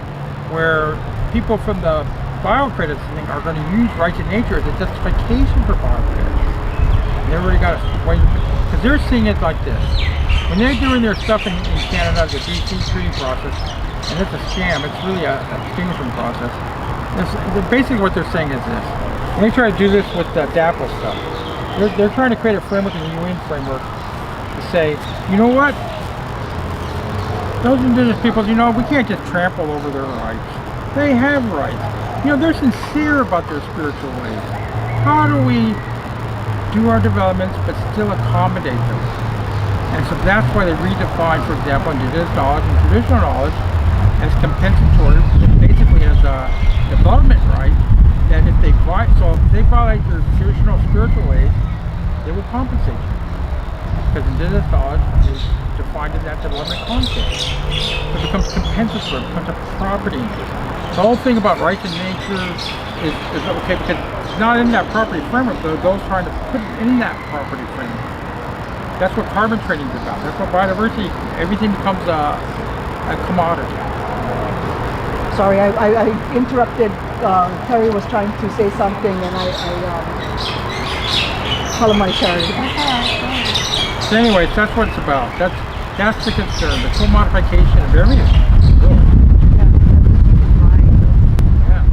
where people from the biocredits thing are going to use right to nature as a justification for biocredits. They already got a way, because they're seeing it like this. When they're doing their stuff in Canada, the BC treating process, and it's a scam, it's really a extinguishment process. Basically what they're saying is this. When they try to do this with the DAPL stuff, they're trying to create a framework in the UN framework to say, you know what? Those indigenous peoples, we can't just trample over their rights. They have rights. They're sincere about their spiritual ways. How do we do our developments but still accommodate them? And so that's why they redefine, for example, indigenous knowledge and traditional knowledge as compensatory, basically as a development right, that if they violate your traditional spiritual ways, they will compensate you. Because indigenous knowledge is defined in that development context. It becomes compensatory, it becomes a property interest. The whole thing about rights in nature is okay because it's not in that property framework, but those trying to put it in that property framework. That's what carbon trading is about. That's what biodiversity, everything becomes a commodity. Sorry, I interrupted. Terry was trying to say something and I call him my Terry. So anyways, that's what it's about. That's the concern, the commodification of everything. Yeah.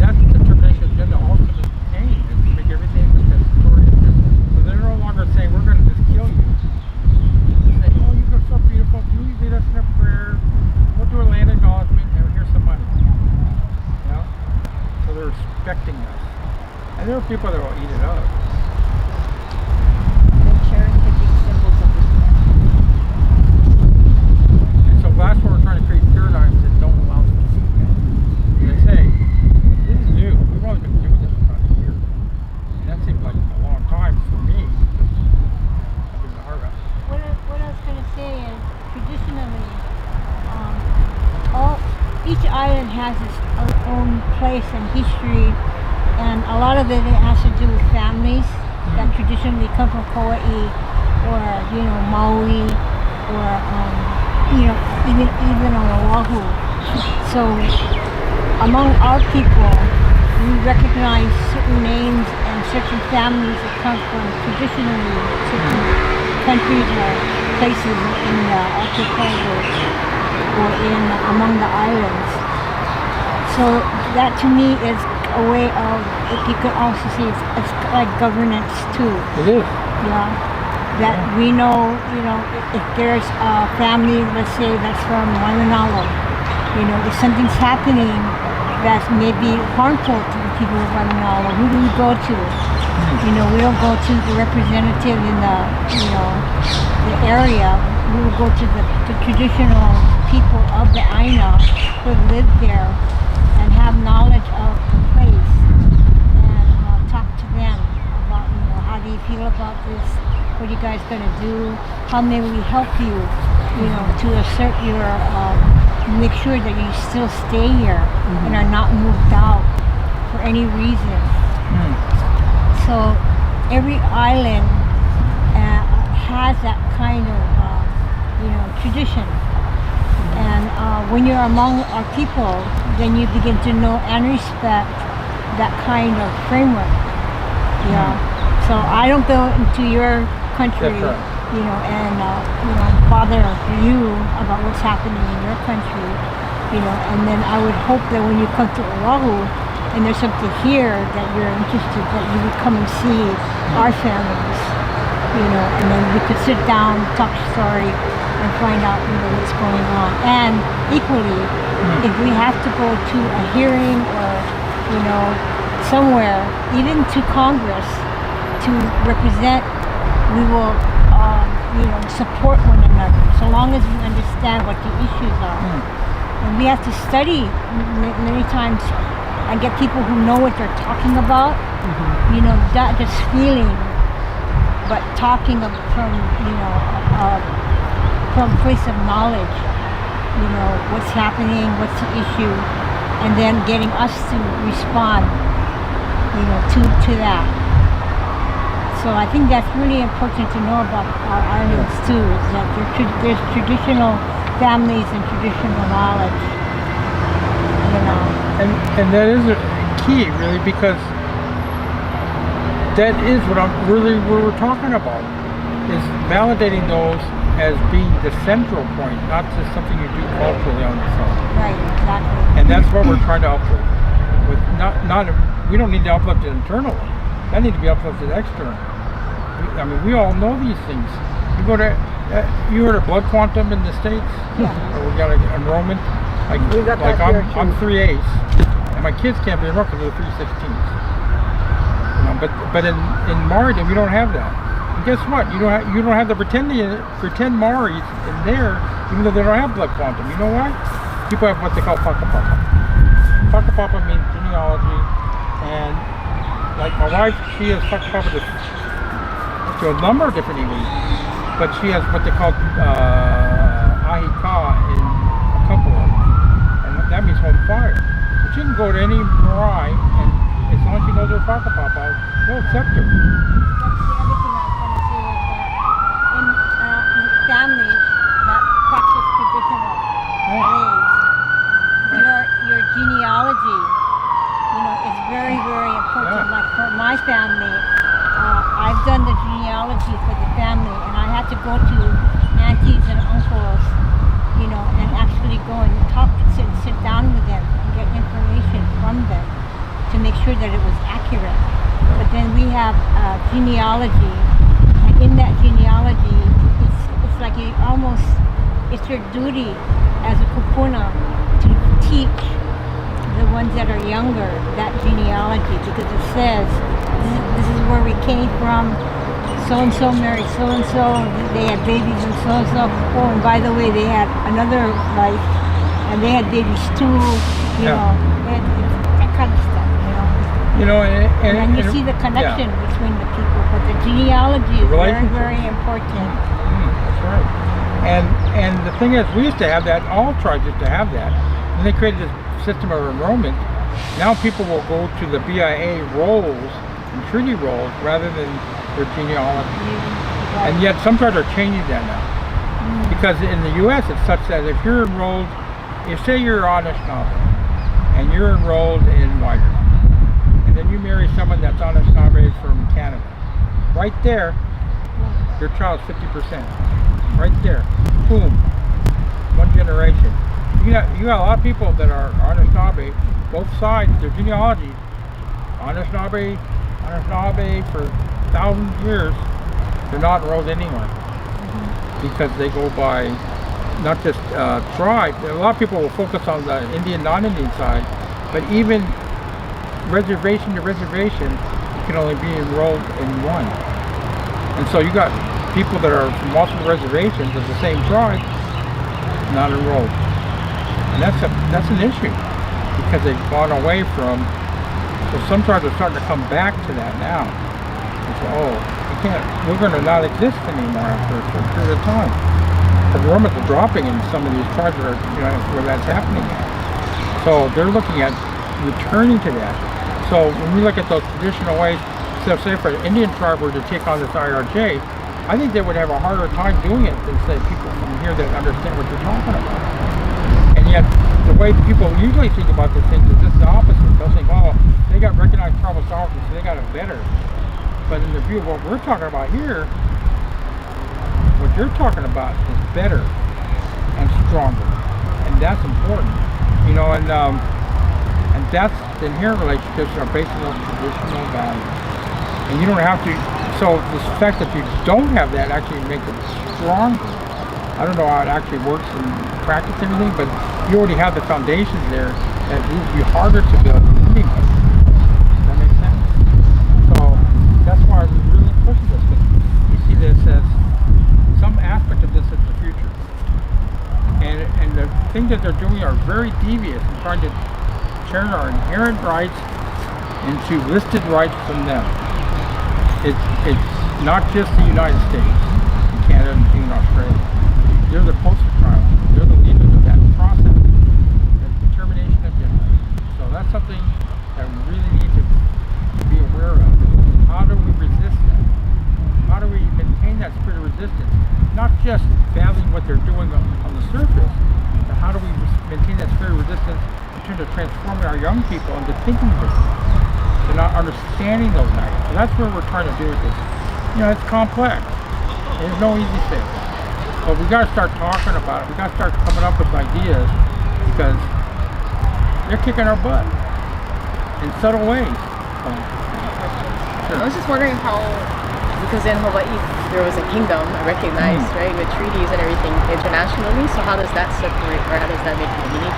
That's the determination of the ultimate aim, is to make everything compensatory interest. So they're no longer saying we're going to just kill you. They're saying, oh, you're so beautiful, can you lead us in a prayer? We'll do a land acknowledgement and here's some money. So they're respecting us. And there are people that will eat it up. That's why we're trying to create paradigms that don't allow us to do that. They say, this is new. We've only been doing this for about a year. And that seems like a long time for me. I've been hard about it. What I was going to say is, traditionally, each island has its own place and history, and a lot of it has to do with families that traditionally come from Kauai or Maui or even on Oahu, So among our people, we recognize certain names and certain families that come from traditionally certain countries or places in the archipelago or in among the islands. So that to me is a way of, if you could also see, it's like governance too. It is. Yeah. That we know, if there's a family, let's say that's from Honolulu, if something's happening that's maybe harmful to the people of Honolulu, who do we go to? We don't go to the representative in the area. We will go to the traditional people of the Aina who live there and have knowledge of the place and talk to them about, how do you feel about this? What are you guys going to do? How may we help you, to assert your, make sure that you still stay here and are not moved out for any reason. So every island has that kind of, tradition. And when you're among our people, then you begin to know and respect that kind of framework. Yeah. So I don't go into your country, and bother you about what's happening in your country, and then I would hope that when you come to Oahu and there's something here that you're interested, that you would come and see our families, and then we could sit down, talk story, and find out what's going on. And equally, if we have to go to a hearing or somewhere, even to Congress, to represent, we will support one another so long as we understand what the issues are. And we have to study many times and get people who know what they're talking about, not just feeling, but talking from from a place of knowledge, what's happening, what's the issue, and then getting us to respond, to that. So I think that's really important to know about our islands too, is that there's traditional families and traditional knowledge, And that is a key, really, because that is what we're talking about, is validating those as being the central point, not just something you do culturally on its own. Right, exactly. And that's what we're trying to uplift. We don't need to uplift it internally. That needs to be uplifted externally. We all know these things. You heard of blood quantum in the States? Yeah. Or we got an enrollment. We got that here too. I'm 3/8, and my kids can't be enrolled because they're 3/16. But in Maori, we don't have that. And guess what? You don't have the pretend Maoris in there, even though they don't have blood quantum. You know why? People have what they call whakapapa. Whakapapa means genealogy, and like my wife, she has whakapapa to a number of different events, but she has what they call ahika in a couple of them, and that means home fire. So she can go to any marae, and as long as she knows her whakapapa, they'll accept her. That's the other thing I was going to say, is that in families that practice traditional ways, your genealogy, is very, very important. Like for my family, I've done the genealogy for the family, and I had to go to aunties and uncles, and actually go and sit down with them and get information from them to make sure that it was accurate. But then we have genealogy, and in that genealogy, it's like it's your duty as a kupuna to teach the ones that are younger that genealogy, because it says this is where we came from. So-and-so married so-and-so, they had babies and so-and-so. Oh, and by the way, they had another life, and they had babies too, that kind of stuff, And then you see the connection between the people, but the genealogy is very, very important. That's right. And the thing is, we used to have that, all tribes used to have that, and they created this system of enrollment. Now people will go to the BIA rolls and treaty rolls rather than their genealogy. And yet some tribes are changing that now. Because in the US it's such that if you're enrolled if say you're Anishinaabe and you're enrolled in Wider, and then you marry someone that's Anishinaabe from Canada, right there, your child's 50%. Right there, boom, one generation. You got a lot of people that are Anishinaabe, both sides, their genealogy, Anishinaabe for thousands of years, they're not enrolled anywhere because they go by not just tribe. A lot of people will focus on the Indian, non-Indian side, but even reservation to reservation, you can only be enrolled in one. And so you got people that are from multiple reservations of the same tribe, not enrolled. And that's an issue because they've gone away from. So some tribes are starting to come back to that now. And say, oh, we're going to not exist anymore after a certain period of time. The enrollments are dropping in some of these tribes that are, where that's happening at. So they're looking at returning to that. So when we look at those traditional ways, so say for an Indian tribe were to take on this IRJ, I think they would have a harder time doing it than say people from here that understand what you're talking about. And yet, the way people usually think about these things is just the opposite. They'll think, oh, they got recognized tribal sovereignty, so they got it better. But in the view of what we're talking about here, what you're talking about is better and stronger, and that's important, and that's the inherent relationships are based on those traditional values, and you don't have to. So the fact that you don't have that actually makes it stronger. I don't know how it actually works in practice and everything, but you already have the foundations there that would be harder to build anyway. Does that make sense? So that's why we really push this, because we see this as some aspect of this as the future. And the things that they're doing are very devious and trying to turn our inherent rights into listed rights from them. It's not just the United States, Canada, and even Australia. They're the poster child. They're the leaders of that process, the determination of gender. So that's something that we really need to be aware of. How do we resist that? How do we maintain that spirit of resistance? Not just valuing what they're doing on the surface, but how do we maintain that spirit of resistance in terms of transforming our young people into thinking differently? They're not understanding those values. So that's what we're trying to do with this. It's complex. There's no easy fix. But we got to start talking about it. We got to start coming up with ideas because they're kicking our butt in subtle ways. I was just wondering how, because in Hawaii there was a kingdom recognized, right, with treaties and everything internationally. So how does that separate, or how does that make it unique?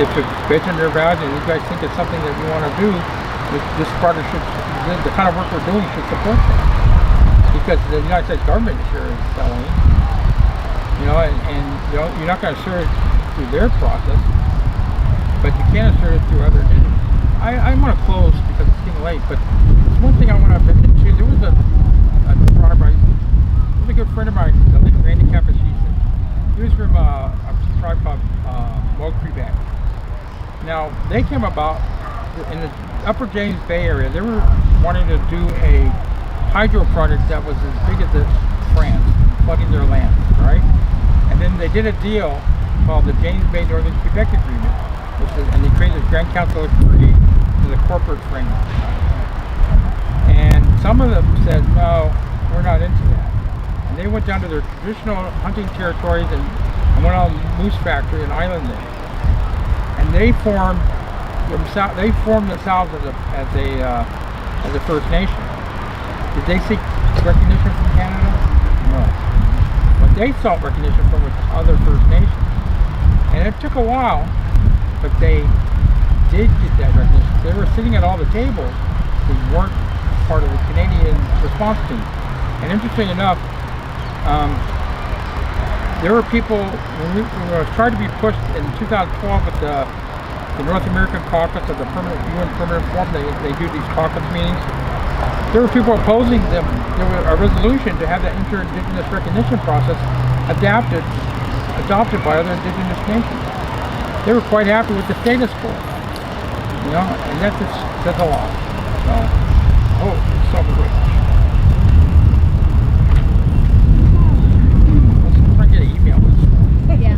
If it's based on their values and you guys think it's something that you want to do, this partnership, the kind of work we're doing should support that. Because the United States government sure is selling it. And you're not going to assert it through their process, but you can assert it through other indigenous. I'm going to close because it's getting late, but there's one thing I want to mention too. There was a tribe, there was a good friend of mine, the late Randy Capachisa. He was from a tribe called Mokupuni. Now, they came about in the Upper James Bay area. They were wanting to do a hydro project that was as big as France, flooding their land, right? And then they did a deal called the James Bay Northern Quebec Agreement, and they created the Grand Council of Erie as a corporate framework. And some of them said, no, we're not into that. And they went down to their traditional hunting territories and went on moose factory and island there. And they formed themselves as a First Nation. Did they seek recognition from Canada? No. But they sought recognition from other First Nations. And it took a while, but they did get that recognition. They were sitting at all the tables. They weren't part of the Canadian response team. And interesting enough, there were people, when we tried to be pushed in 2012 with the North American Caucus of the UN Permanent Forum, they do these caucus meetings. There were people opposing them. There was a resolution to have that inter-indigenous recognition process adopted by other indigenous nations. They were quite happy with the status quo, and that just says a lot. So, so good. Let's try to get an email. Yeah.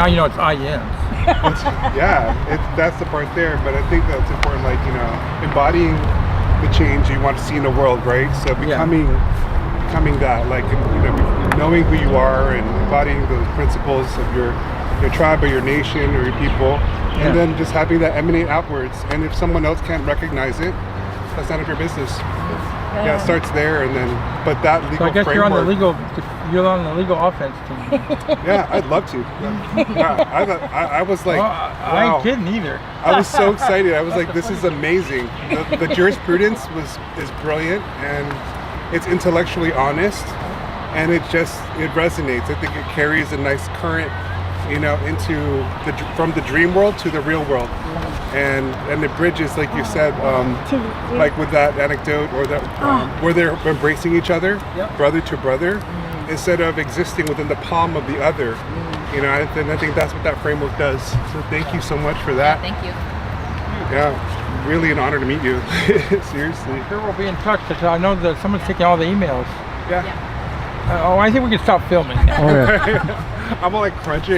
you know it's I-N. That's the part there. But I think that's important, like, you know, embodying the change you want to see in the world, right? So becoming that, like, you know, knowing who you are and embodying those principles of your tribe or your nation or your people, and then just having that emanate outwards. And if someone else can't recognize it, that's none of your business. Yeah, it starts there, and then that legal So I guess framework. you're on the legal offense team. Yeah, I'd love to. I was like, I ain't kidding either. I was so excited. I was like, this is amazing. The jurisprudence is brilliant, and it's intellectually honest, and it resonates. I think it carries a nice current, you know, from the dream world to the real world, and it bridges, like you said, like with that anecdote or that where they're embracing each other, brother to brother, instead of existing within the palm of the other. You know, and I think that's what that framework does. So thank you so much for that. Thank you. Yeah, really an honor to meet you. Seriously. Sure, we'll be in touch because I know that someone's taking all the emails. Yeah. I think we can stop filming now. Okay. I'm all like crunching.